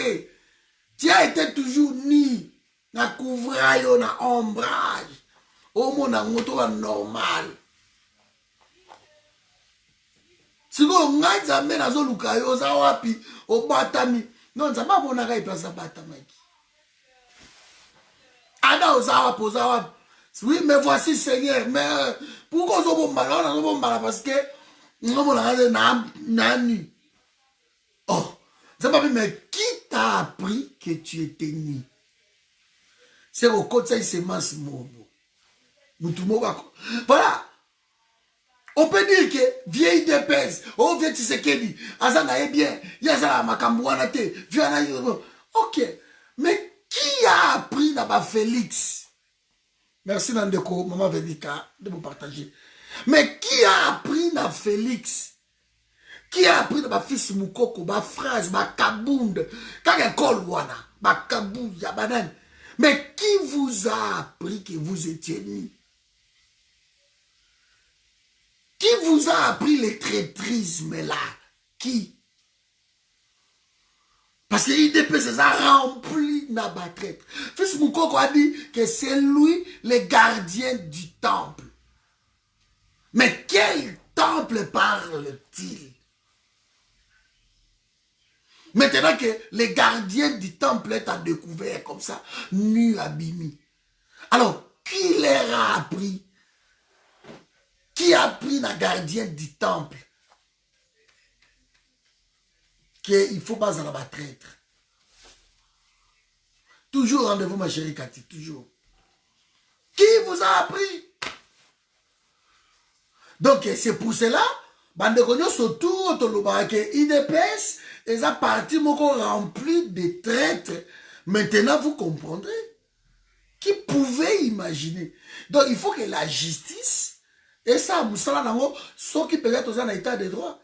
Tu as été toujours né. Na couvraille, na ombrage. Au monde na moto normal. Si vous avez un peu de lukayo, ça wapi, au batami. Non, ça va pas bonaka et place à batami. Ada ozawa pozawa. Oui, mais voici Seigneur. Mais pourquoi vous avez mal parce que nous avons nani. Oh, ça va mais qui t'a appris que tu étais né? C'est au côté de semence mobo. Voilà. On peut dire que vieille dépêche, oh vieille Tshisekedi, Azana est bien, Yazala Makambouanate, ok, mais qui a appris là-bas Félix? Merci Nandeko, maman Vedika, de vous partager. Mais qui a appris là Félix? Qui a appris là-bas fils Moukoko, ma phrase, ma kabounde, quand il colle wana, ma kabounde, ya banane. Mais qui vous a appris que vous étiez né? Qui vous a appris les traîtrismes là? Qui? Parce que l'IDP s'est rempli d'abat traître. Fils Moukoko a dit que c'est lui le gardien du temple. Mais quel temple parle-t-il? Maintenant que les gardiens du temple est à découvert comme ça, nu abîmé. Alors, qui leur a appris? Qui a appris la gardienne du temple qu'il ne faut pas en avoir traître? Toujours rendez-vous, ma chérie Cathy, toujours. Qui vous a appris? Donc, c'est pour cela, bande de surtout, que IDPS, ils ont parti rempli de traîtres. Maintenant, vous comprendrez. Qui pouvait imaginer? Donc, il faut que la justice, et ça, ceux qui peut-être dans l'état de droit.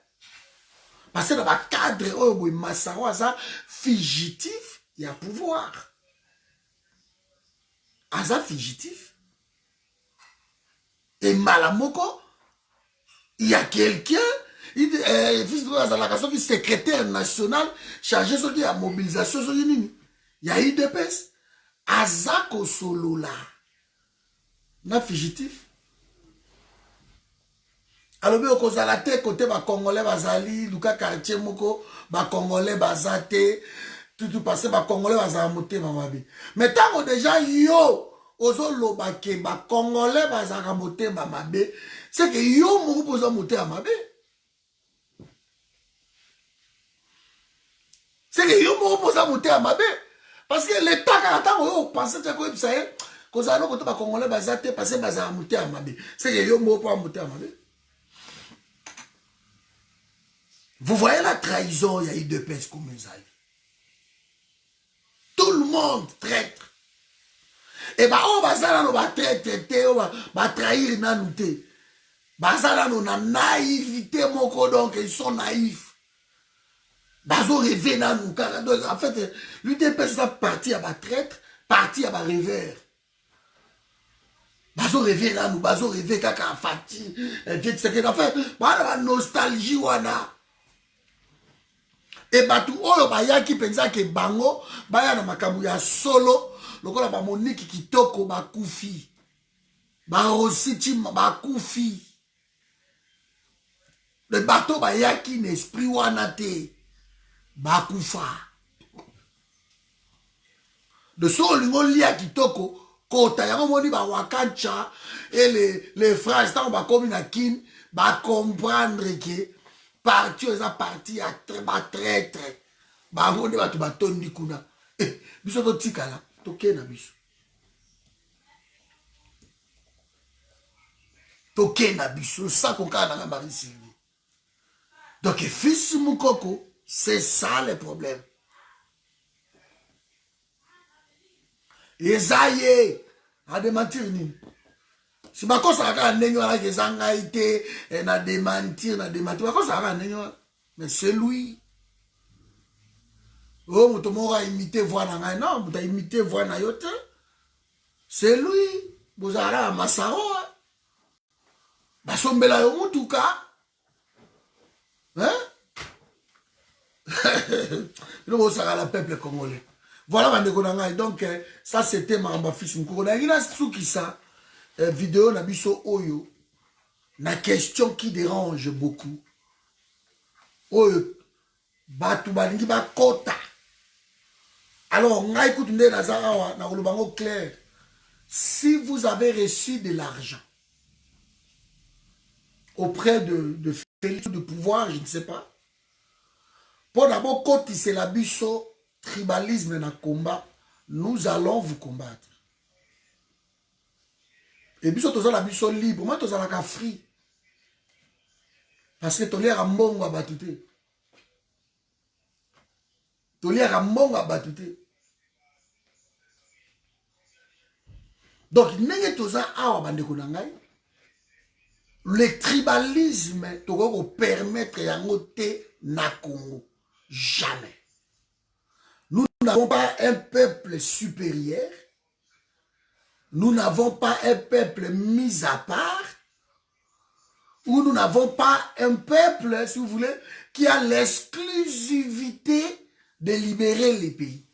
Parce que dans le cadre où Massawa fugitif, il y a pouvoir. Aza fugitif. Et Malamoko, il y a quelqu'un, secrétaire national chargé de la mobilisation, il y a IDPS. Azako Solola. Na fugitif. Alors, bien, on a la côté ba Congolais bazali, Luka quartier moko, ba Congolais bazate, tout passé ba Congolais bazamoté mamabi. Mais tant que déjà yo, ozo lobake ba Congolais bazamoté mamabe, c'est que yo moko poza moté amabe. C'est que yo moko poza moté amabe. Parce que l'État, quand on pense que ça y est, quand on a un Congolais bazate, parce que bazamoté amabe. C'est que yo moko poza moté amabe. Vous voyez la trahison, il y a eu deux pèses comme ça. Tout le monde traître. Et bien, on va traître, on va trahir nanouté. Bazala no na naïveté moko, donc ils sont naïfs. Bazo rêver nanou. En fait, l'UDPS va partir à ma traître, partir à ma rêveur. Bazo rêver nanou, bazo rêver kaka fati. En fait, la nostalgie wana. Et batu oyo bayaki penza ke bango baya na makambo ya solo lokola ba Monique Kitoko bakufi ba Rositi bakufi le bateau bayaki n'esprit wana te bakufa de solo lingo lia Kitoko kota yango moni ba wakancha et les frères tant ba komi na kin ba comprendre que parti oza parti ya traître bango nde bato batondi kuna biso totikala tokee na biso tokee na biso sako kaka nanga Marie Sylvie. Donc fils Mukoko, c'est ça le problème. eza ye adementir nini si bakosaka kaka ndenge wana eza ngai te na démentir bakosaka kaka ndenge wana. Mais c'est lui. Oh, moto moko aimite voix na ngai. Non, moto aimite voix na yo te. C'est lui. Bozala masaro. Basombela yo mutuka. Hein? Non, bozala la peuple congolais. Voilà bandeko na ngai. Donc ça c'était Maramba Fils Mukoko. Na ngina suki ça vidéo na biso oyo na question qui dérange beaucoup. Oyo batu balingi bakota. Alors ngai écoute nde nazara na kolobango clair. Si vous avez reçu de l'argent auprès de Félix de pouvoir, je ne sais pas. Pour d'abord, quand c'est la biso tribalisme dans le combat, nous allons vous combattre. Et biso toza la biso libre, moi toza la free. Parce que tolera mbongo abatute. Tolera mbongo abatute. Donc, nenge toza awa bandeko na ngai. Le tribalisme toko permettre yango te na Congo. Jamais. Nous n'avons pas un peuple supérieur. Nous n'avons pas un peuple mis à part. Ou nous n'avons pas un peuple, si vous voulez, qui a l'exclusivité de libérer les pays.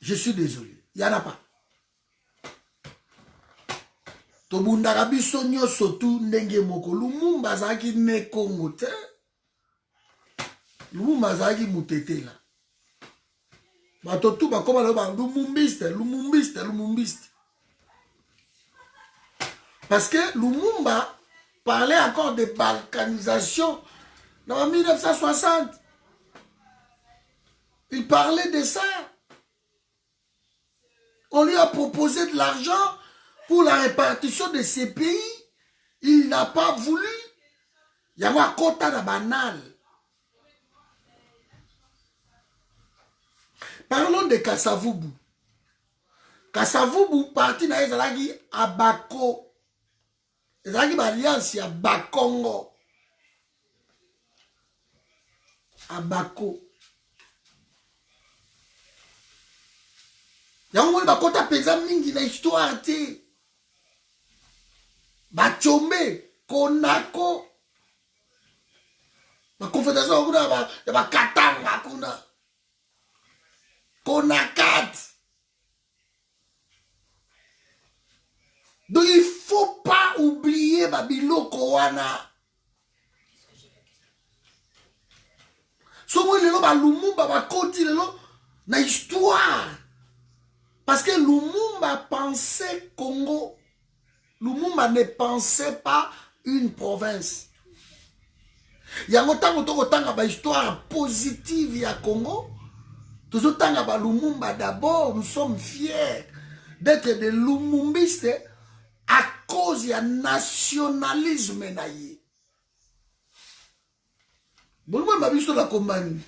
Je suis désolé. Il n'y en a pas. Tobundaka biso nyoso tu ndenge moko Lumumba zaki ne Congo te. Lumumba azalaki mutete là. Bato tout bakoma loba lumumbiste. Parce que Lumumba parlait encore de balkanisation dans 1960. Il parlait de ça. On lui a proposé de l'argent pour la répartition de ces pays. Il n'a pas voulu. Il y a un quota de banal. Parlons de Kasavubu. Kasavubu, parti na ezalaki à Bako. Ezalaki alliance ya Bakongo. À Bako. Yango moni bakota peza mingi na histoire te. Bachombe, Konako. La confédération ya bakatanga kuna. Konakat. Donc il ne faut pas oublier Babiloko wana. Somo lelo ba Lumumba ba koti lelo na histoire. Parce que Lumumba pensait Congo. Lumumba ne pensait pas une province. Il y a une histoire positive ya Congo. Tout autant à Lumumba d'abord, nous sommes fiers d'être des Lumumbistes à cause du nationalisme. Lumumba biso la commande.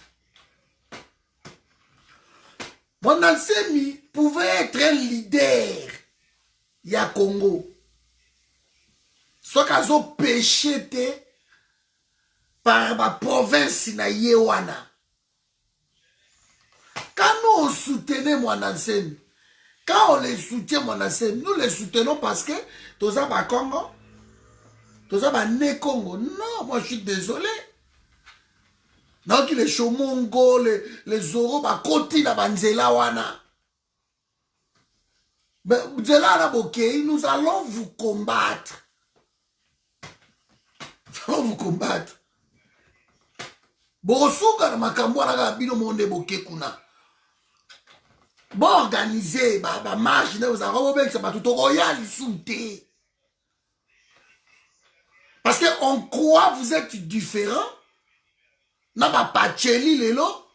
Mon ancien pouvait être un leader ya Congo. Ce qu'ils ont péché par ma province na Yewana. Quand nous on soutenait mon ancien, quand on les soutient mon ancien, nous les soutenons parce que tous ça va Congo, tous ça va né Congo. Non, moi je suis désolé. Donc les Chomongo, les Zoro, bah côté la banzela wana. Mais nous allons vous combattre. Nous allons vous combattre. Bosuka na makambo na bino monde boke kuna. Bon organiser ba marche ne vous a robé ça ba tout royal souté. Parce que on croit vous êtes différents. Na ba Pacheli lelo.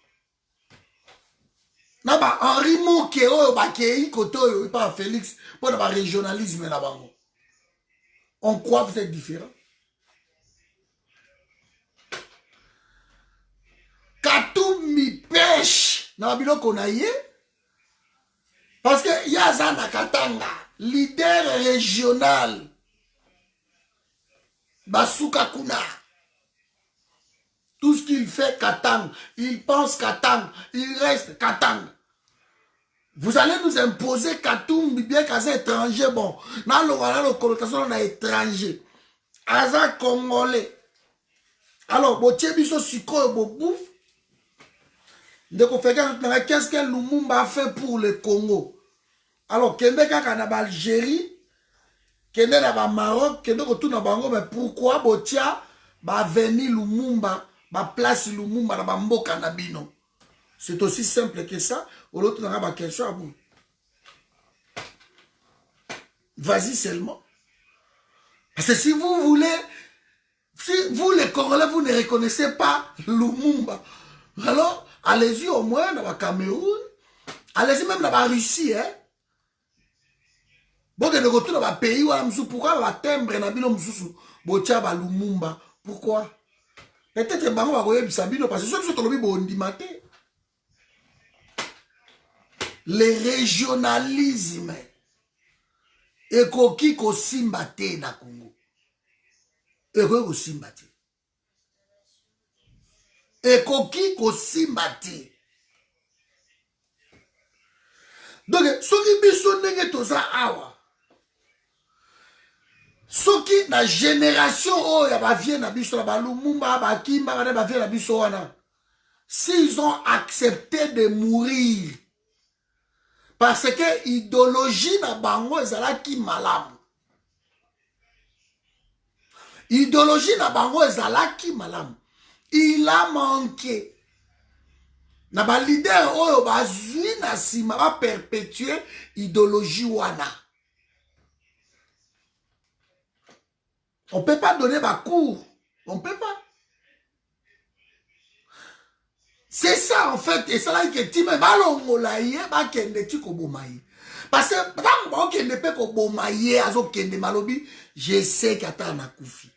Na ba Henri Moké oyo ba kei koto oyo pas Félix pour ba régionalisme na bango. On croit vous êtes différents. Katumbi pêche na biloko na ye. Parce que Yazana Katanga, leader régional, Basuka Kuna, tout ce qu'il fait Katang, il pense Katang, il reste Katang. Vous allez nous imposer Katumbi bien qu'à étranger, bon, dans le connotation on a étranger, Aza Congolais. Alors, Bochebiso Siko Bobouf, qu'est-ce que Lumumba a fait pour le Congo? Alors, Kende Kaka na Algérie, Kende na Maroc, Kende retourne na Bango, mais pourquoi Botia va venir Lumumba, va place Lumumba na Bamboka na Bino? C'est aussi simple que ça. Ou l'autre n'a pas question à vous. Vas-y seulement. Parce que si vous voulez, si vous les Congolais, vous ne reconnaissez pas Lumumba, alors, allez-y au moins dans le Cameroun, allez-y même dans la Russie, hein. Bon, de retour dans le pays, pourquoi va timbre na bino msusu, botia ba Lumumba? Pourquoi? Peut-être que bango va koye bisabino parce que ceux qui sont tombés bondimate. Le régionalisme ekoki ko simbate na Congo. Ekoki ko simbate. Ekoki ko simbate. Donc, soki biso ndenge toza awa. Soki na génération oya ba vie na biso na ba Lumumba ba Kimba ba vie na biso wana. S'ils ont accepté de mourir parce que idéologie na bango ezalaki malamu. Idéologie na bango ezalaki malamu. Il a manqué Na ba leader oyo bazui na sima ba perpétuer idéologie wana. On peut pas donner ma cours. On peut pas. C'est ça en fait. Et ça là que tu me balongolaye ba kende ti ko bomaye. Parce que tant ba kende pe ko bomaye azo kende malobi, je sais qu'ata na kufi.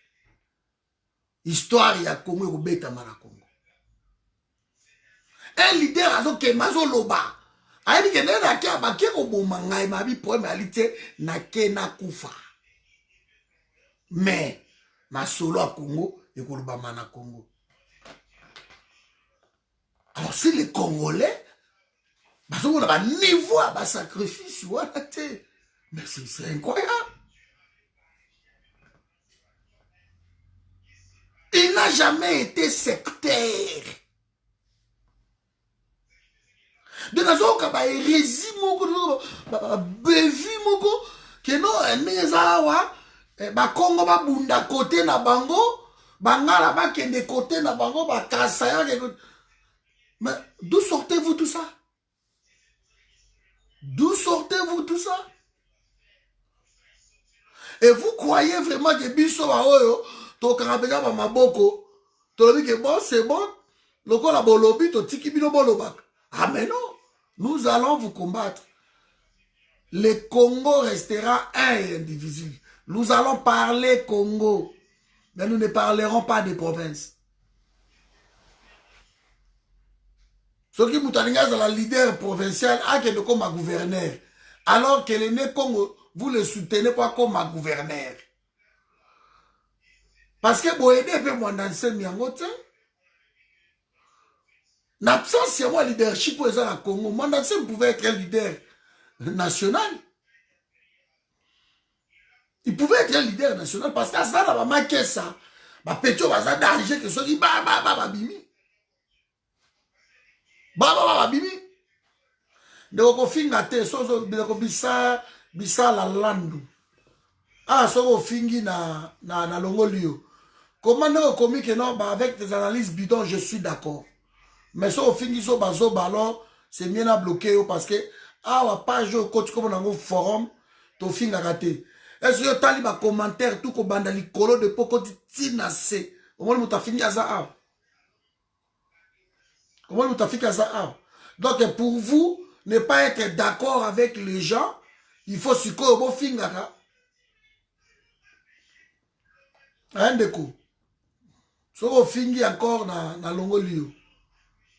Histoire ya Congo ko beta mara Congo. Un leader azo ke mazo loba. Ayi ke na ke ba ke ko bomangai ma bi problèmealité na ke na kufa. Mais ma solo à Congo et ko loba mana Congo. Alors, si les Congolais, parce qu'on a un niveau à sacrifice, mais c'est incroyable. Il n'a jamais été sectaire. De nazo ka ba hérésie moko, ba bevi moko, que non, nezawa, ba Congo ba bunda côté na bango, bangala ba kende côté na bango, ba kasaya ke. Mais d'où sortez-vous tout ça? D'où sortez-vous tout ça? Et vous croyez vraiment que biso ba oyo to karabega ba maboko to lobi que bon c'est bon loko la bolobi to tiki bino bolobak. Ah mais non, nous allons vous combattre. Le Congo restera un et indivisible. Nous allons parler Congo, mais nous ne parlerons pas des provinces. Ce qui Moutalinga est la leader provincial a que comme un gouverneur. Alors que le Congo, vous le soutenez pas comme un gouverneur. Parce que vous aidez un peu moins dans ce Nyangote. L'absence, c'est moi leadership pour le Congo. Moi, pouvait être un leader national. Il pouvait être un leader national parce que ça, ça va manquer ça. Ma pétio va ça danger que ce qui bimi. Baba bimi. Ndeko finga te sozo ndeko bisa la landu. Ah soko fingi na longolio. Comment ndeko komi que non bah avec tes analyses bidons je suis d'accord. Mais soko fingi so bazo ballon c'est bien à bloquer parce que ah wa page au coach comme dans un forum to finga raté. Est-ce que tali ba commentaire tout ko banda likolo de poko tina se. Comment muta fingi aza Comment vous t'affiquez ça? Donc pour vous, ne pas être d'accord avec les gens, il faut se quoi au fingara. Un de coup. So au fingi encore na longolio.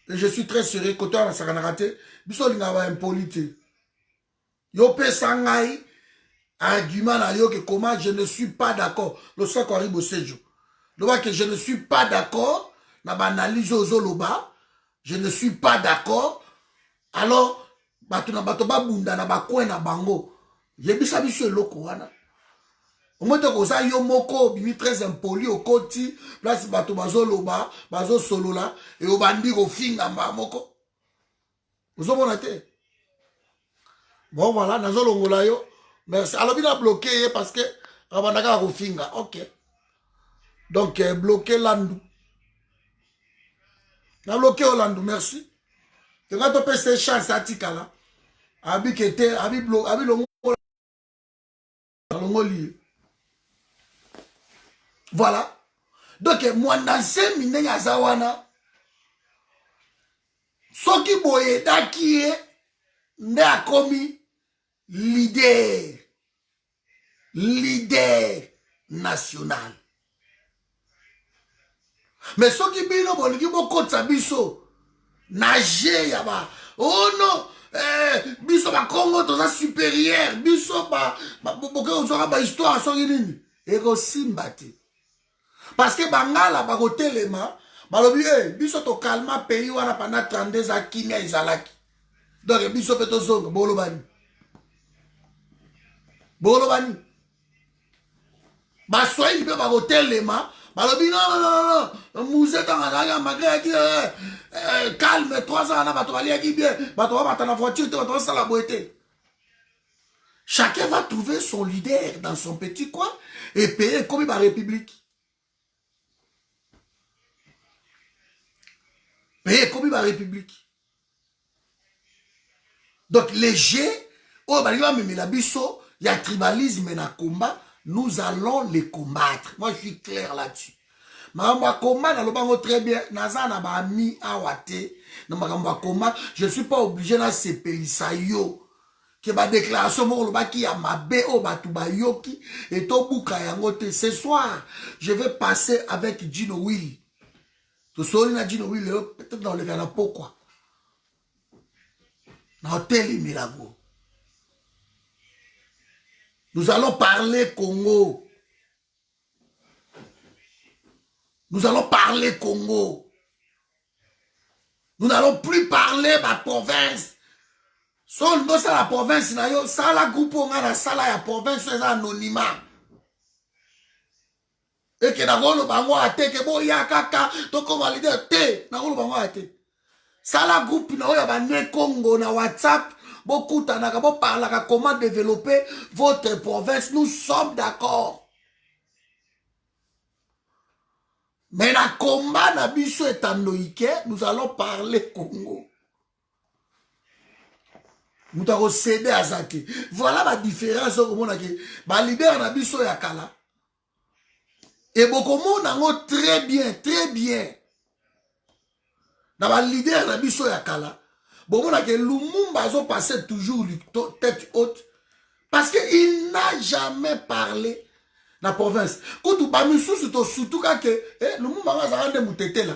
Et je suis très sérieux côté na sakanarate, biso linga ba impolité. Yo pe sangai argument na yo que comment je ne suis pas d'accord. Le soir qu'on arrive au séjour. Donc que je ne suis pas d'accord na ba analyse aux loba. Je ne suis pas d'accord. Alors, bato na bato ba bunda na ba coin na bango. Yebisa biso eloko wana. Omoto ko sa yo moko bimi très impoli au koti, place bato bazo loba, bazo solola et obandi ko finga mba moko. Ozo mona te. Bon voilà, nazo longola yo. Merci. Alors bina bloqué parce que abandaka ko finga. OK. Donc bloqué landu. Na bloqué Orlando, merci. Tu vas te passer chance à Tikala. Abi kete, abi longo voilà. Donc moi dans mine ya zawana. Soki boye dakie nde akomi leader national. Mais ce qui bino bolingi boko biso nager yaba oh non biso ba Congo toza supérieur biso ba boke ozora ba histoire soki nini eko simbati parce que bangala ba kotelema balobi biso to calma pays wana pendant 32 ans kimia izalaki donc biso pe to zonga bolobani ba soyi pe ba kotelema balobi non, musée dans malgré calme, 3 ans, bato baliaki bien, bato va dans la voiture, bato va la boîte. Chacun va trouver son leader dans son petit coin et payer comme la République. Payer comme la République. Donc les G, oh, bah, il y a tribalisme et combat, nous allons les combattre. Moi, je suis clair là-dessus. Très bien, je ne suis pas obligé de se pélissayo. Que ma déclaration qui a ma BO Batubayoki et Tobuka Yangote. Ce soir, je vais passer avec Gino Will. Tu sais, Gino Will, peut-être dans le Ghana, pourquoi? Dans tel Mirago. Nous allons parler Congo. Nous allons parler Congo. Nous n'allons plus parler ma province. Son dans la province, ça la groupe on a ça la province c'est anonymat. Et que d'abord le bango a été que bon ya kaka to comme leader te na le bango a été. Ça la groupe na ya ba ne Congo na WhatsApp beaucoup tanaka bo parler comment développer votre province. Nous sommes d'accord. Mais la combat na biso etanoïke, nous allons parler Congo. Nous avons cédé à Zaki. Voilà la différence au monde qui ba leader na biso ya kala. Et beaucoup monde ngo très bien, très bien. Na ba leader na biso ya kala. Beaucoup monde que Lumumba zo passé toujours tête haute parce que il n'a jamais parlé la province. Quand tu ba misusu to sutuka que Lumumba nga za rende mutete là.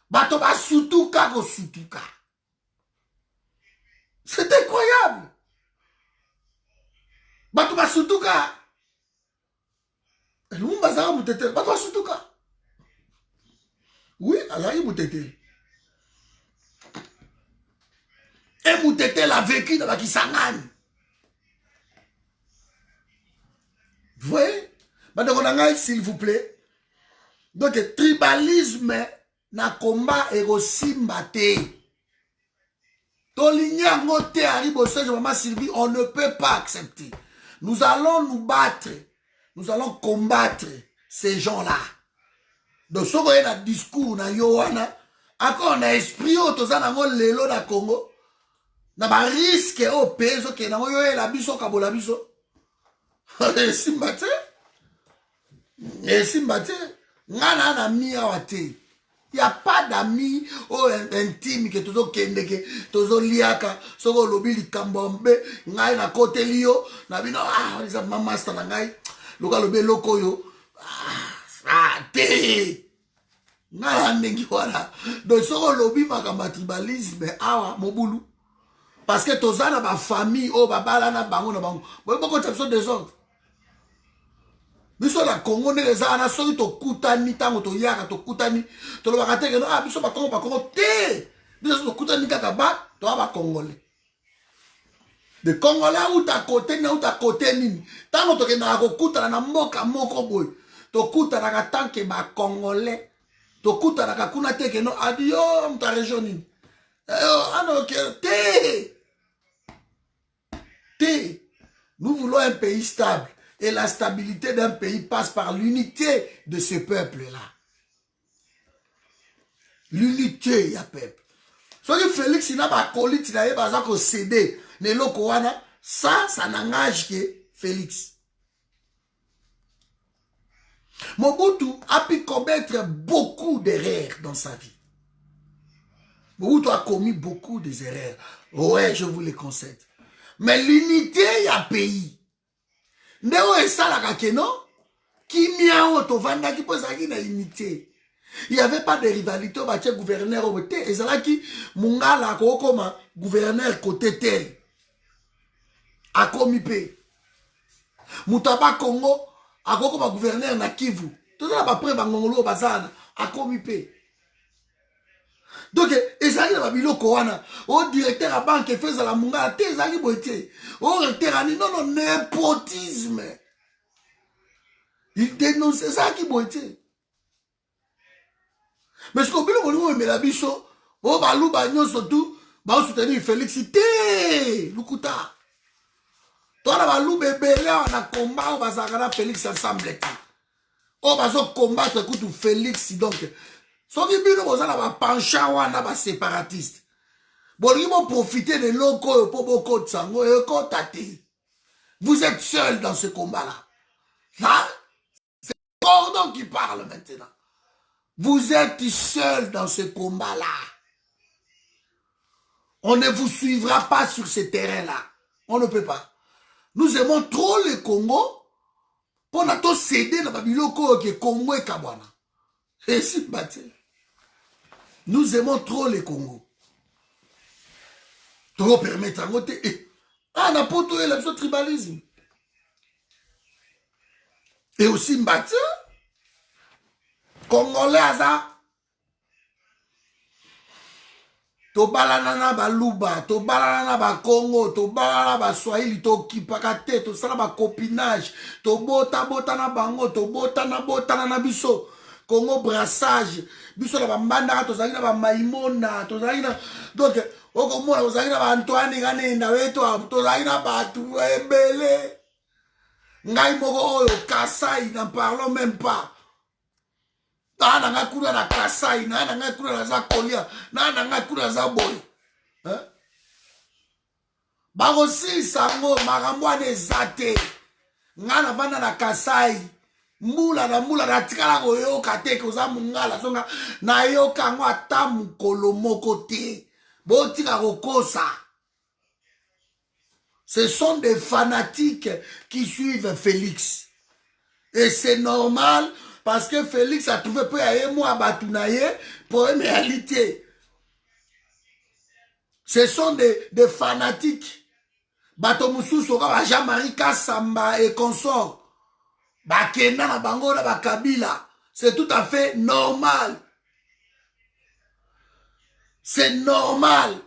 Bato ba sutuka ko sutuka. C'est incroyable. Batouba Sutuka. Lumumba Zara Moutete. Batouba Sutuka. Oui, Azari Moutete. Et Moutete l'a vécu dans la Kisangani. Vous voyez? Madame, s'il vous plaît. Donc, tribalisme na combat et aussi mbaté. On ne peut pas accepter. Nous allons nous battre. Nous allons combattre ces gens-là. Donc, si on a un discours, encore on a esprit, on a lelo na Congo, on a un risque au pays, on a la biso, kabola biso. Et si mbate, ngana mi awate. Il n'y a pas d'amis intime que tozo kende que tozo liaka soko lobi likambombe ngai na kote liyo na bino isa mama sta ngai loka lobe loko yo te ngai ndengi wala donc soko lobi makamba tribalisme awa mobulu parce que tozana ba famille o babala na bango boko tapso désordre. Biso la Congo ne les a na soki to kutani tango to yaka to kutani to lo bakate que no biso ba Congo te biso to kutani kaka ba to ba congolais de congolais ou ta côté nini tango to ke na ko kutana na mboka moko boy to kutana ka tanke ba congolais to kutana ka kuna te que no adio ta région nini ano ke te nous voulons un pays stable. Et la stabilité d'un pays passe par l'unité de ce peuple-là. L'unité, il y a peuple. Soit que Félix, il n'a pas collé, il n'a pas cédé. Ça n'engage que Félix. Mobutu a pu commettre beaucoup d'erreurs dans sa vie. Mobutu a commis beaucoup d'erreurs. Ouais, je vous les concède. Mais l'unité, il y a pays. Ndeo esalaka keno ki miao to vanda ki posaki na unité. Il n'y avait pas de rivalité au bâtiment gouverneur au côté. Et c'est là qui Mungala comme gouverneur côté tel. A comipé. Moutaba Congo a comme gouverneur na Kivu. Tout ça pas près bangolo bazana a comipé. Donc, ezali na babilo kowana, au directeur à banque fait la Mungala, te ezali boité. Au recteur ani non népotisme. Il dénonce ça qui boité. Mais ce qu'on peut le mais la biso, au balou bagnon surtout, ba soutenir Félix te lukuta. Toi la balou bébé là on a combat on va s'arrêter Félix ensemble. On va se combattre contre Félix donc. Soki bino bozala ba penchant wana ba séparatiste. Bon, profiter de l'eau pour beaucoup de sango et tate. Vous êtes seul dans ce combat-là. Hein? C'est Gordon qui parle maintenant. Vous êtes seul dans ce combat-là. On ne vous suivra pas sur ce terrain-là. On ne peut pas. Nous aimons trop le Congo pour nous céder dans le biloko qui est Congo et Kabwana. Et si, nous aimons trop le Congo. Trop permettre à côté. Ah, n'a pas tout le tribalisme. Et aussi Mbati, Congolais à ça. To balanana ba luba, to balanana ba Congo, to balanana ba Swahili, to kipakate, to sala ba copinage, to bota na bango, to bota na biso. Congo brassage, biso na ba mbanda, to zali na ba maimona, to zali na donc oko mona to zali na ba Antoine Ganenda weto, to zali na ba tu ebele. Ngai moko oyo Kasai, n'en parlons même pas. Na nga kuna na Kasai, na nga kuna na za Kolia, na nga kuna na za boy. Hein? Barosi sango makambo ezate. Nga na vanda na Kasai. Mula na tikala ko yoka te ko za mungala songa na yoka ngo ata mukolo moko te. Bo tika ko kosa. Ce sont des fanatiques qui suivent Félix. Et c'est normal parce que Félix a trouvé peu à moi Batounaye pour une réalité. Ce sont des fanatiques. Batomoussou Sora, Jean-Marie Kassamba et consorts. Bakena na bango na Bakabila. C'est tout à fait normal. C'est normal.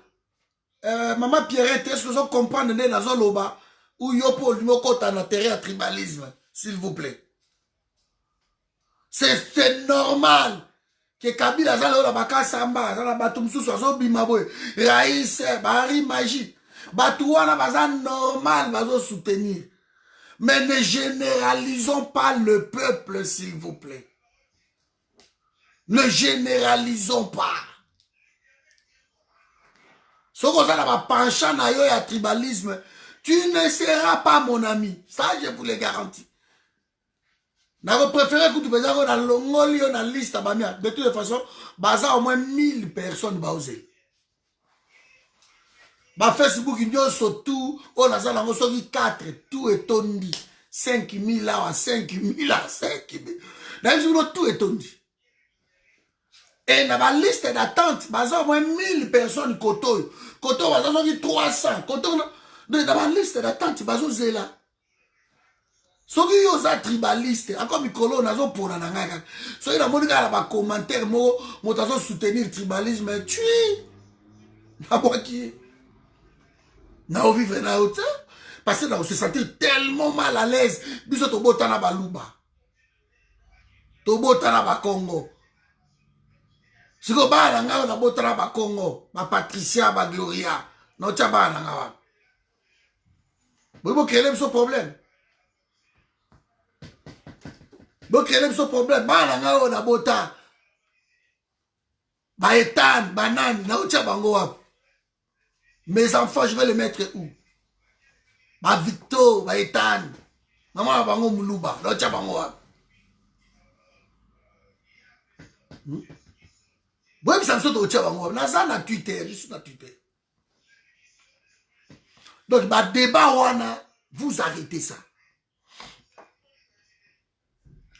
Maman Pierrette, est-ce que vous comprenez dans la zone où yopo l'imoko en intérêt à tribalisme, s'il vous plaît? C'est normal que Kabila zala la baka samba, zala batum sous so bimaboy, Raïs, Bari Magie, Batouana bazan normal, bazo soutenir. Mais ne généralisons pas le peuple, s'il vous plaît. Ne généralisons pas. Si vous avez un penchant à tribalisme, tu ne seras pas mon ami. Ça, je vous le garantis. Je préfère que tu fasses dans l'ongoli ou dans la liste. De toute façon, il y a au moins 1000 personnes qui vont Facebook, il y a surtout, on a 4, tout est tondi. 5000 là, 5000 là, 5000. Tout est tondi. Et dans la liste d'attente, il y a au moins 1000 personnes qui sont Koto, il y a 300. Koto, dans la liste d'attente, il y a là. Si vous êtes tribaliste, encore Mikolo, on a un pour nananga. Si vous avez un commentaire, vous avez soutenir le tribalisme, tu es. Nous vivons dans la hauteur. Parce que nous se sentir tellement mal à l'aise. Nous sommes au Botana Baluba. Au Botana Congo. Si vous avez un Botana Congo, ma Patricia, ma Gloria, notre Bana. Vous créez ce problème. Vous créez ce problème. Bana, on a Bota. Baetan, Banane, notre Bangoa. Mes enfants, je vais les mettre où? Ma Victor, ma Ethan, maman bango Muluba, l'autre bango. Bon, ça me saute au bango. Naza na Twitter, je suis na Twitter. Donc, ma débat wana, vous arrêtez ça.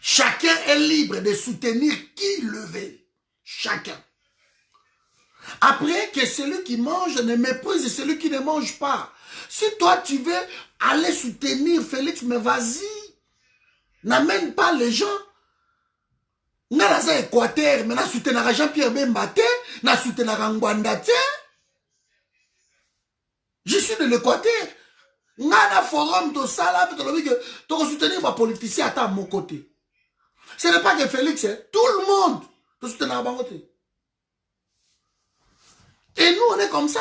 Chacun est libre de soutenir qui le veut. Chacun. Après que celui qui mange ne méprise celui qui ne mange pas. Si toi tu veux aller soutenir Félix, mais vas-y. N'amène pas les gens. N'a pas Équateur, mais n'a soutenir Jean-Pierre Bembate, n'a soutenir Ngwanda. Je suis de l'Équateur. N'a un forum de ça, tu vas soutenir ma politicien à mon côté. Ce n'est pas que Félix, tout le monde te soutenir à mon côté. Et nous, on est comme ça.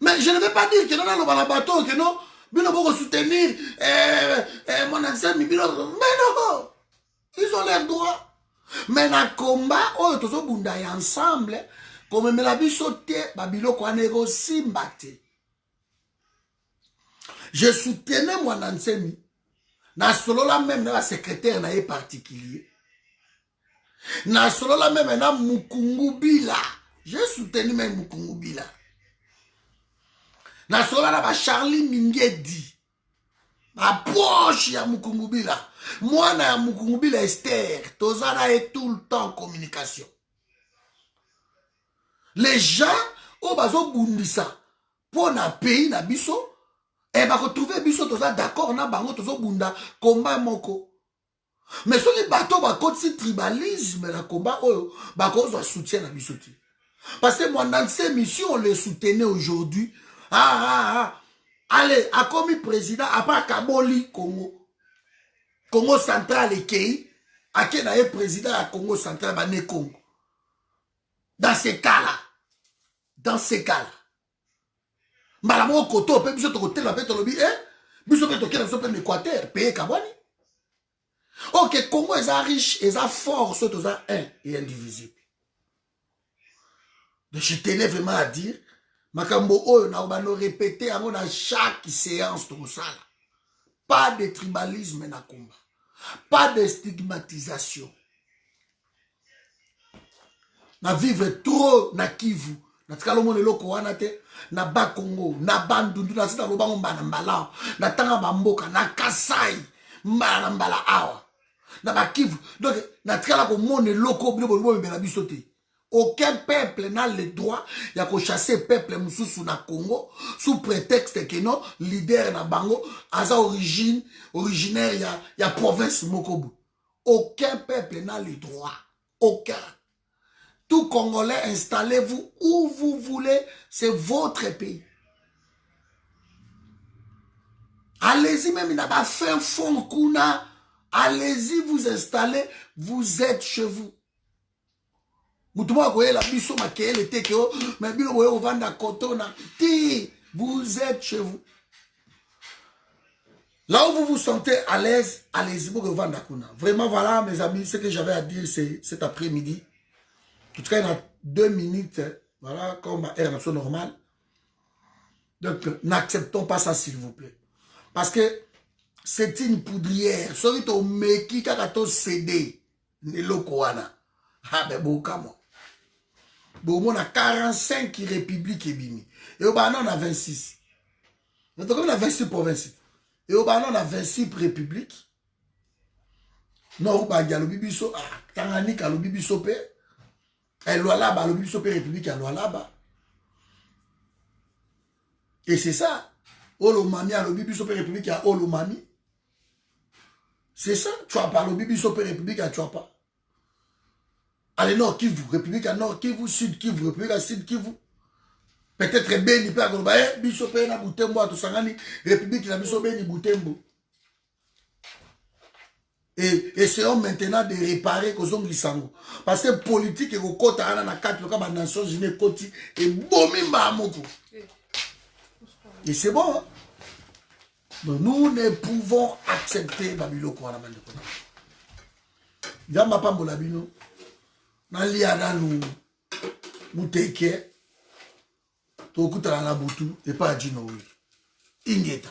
Mais je ne vais pas dire que non, on va la bateau, que non, nous devons soutenir mon ancien, mais non, ils ont leurs droits. Mais dans le combat, on est tous ensemble Comme me la bisoté, babiloko anego simbate. Je soutenais moi Nansemi. Na solo la même na secrétaire na particulier. Na solo la même na Mukungubila. J'ai soutenu même Mukungubila. Na solo la ba Charlie Mingedi. Ma poche ya Mukungubila. Moi na Mukungubila Esther. Tozana est tout le temps en communication. Les gens au bazo bundisa pour na pays na biso et ba retrouver biso toza d'accord na bango tozo bunda combat moko. Mais ceux qui bateau ba côté tribalisme la combat oyo ba cause soutien na biso ti. Parce que moi dans ces missions on les soutenait aujourd'hui. Allez, a commis président à part Kaboli Congo. Congo central et Kei, à qui est président à Congo central bané Congo. Dans ces cas-là. Dans ces cas-là. Malamo koto pe biso to côté la pe to lobi biso pe to kela biso pe l'Équateur, pays Kaboni. OK, Congo est riche, est fort, soit aux un et indivisible. Donc je tenais vraiment à dire makambo oyo na obano répéter à chaque séance tout ça. Pas de tribalisme na combat. Pas de stigmatisation. Na vivre trop na Kivu. Na tikalo mo lelo ko wana te na ba Congo, na bandundu na sita lobango mbana mbala, na tanga bamboka na Kasai, mbana mbala awa. Na ba Kivu. Donc na tikala ko mo ne loko bilo bo mbela biso te. Aucun peuple n'a le droit de chasser peuple moussou na Congo sous prétexte que non leader na bango asa originaire ya province Mokobu. Aucun peuple n'a le droit. Aucun. Tout Congolais, installez-vous où vous voulez, c'est votre pays. Allez-y, même il n'a pas fait un fond kuna. Allez-y, vous installez, vous êtes chez vous. Vous êtes chez vous. Là où vous vous sentez à l'aise, allez-y. Vraiment, voilà, mes amis, ce que j'avais à dire cet après-midi. En tout cas, il y a 2 minutes. Voilà, comme ma air normale. Donc, n'acceptons pas ça, s'il vous plaît. Parce que c'est une poudrière. Celui qui a meki kakato cédé. Nelokoana. Ah, ben, beaucoup. Bon, on a 45 républiques et bimi. Et au Banon, on a 26. Donc, on a 26 provinces. Et au Banon, on a 26 républiques. Non, il y a le Bibiso, Tanganyika, le Bibiso P. Et Lualaba, le Bibiso P république, à Lualaba. Et c'est ça. Olomami, le Bibiso P république, à Olomami. C'est ça. Tu as pas le Bibiso P république, à Tuapa. Allez, Nord Kivu, République à Nord Kivu, Sud Kivu, République à Sud Kivu. Peut-être Beni, Père Bishopé, na Boutembo, à Tosangani, République na Bishopé, ni Boutembo. Et essayons maintenant de réparer Kozong Lisango. Parce que politique et au côté, na 4 cas, les Nations Unies, Koti, et Bomi Mahamoko. Et c'est bon, hein? Donc nous ne pouvons accepter Babiloko à la main de Kona. Yama Pambolabino. Naliana nous muteke to kutala na butu et pas dino ingeta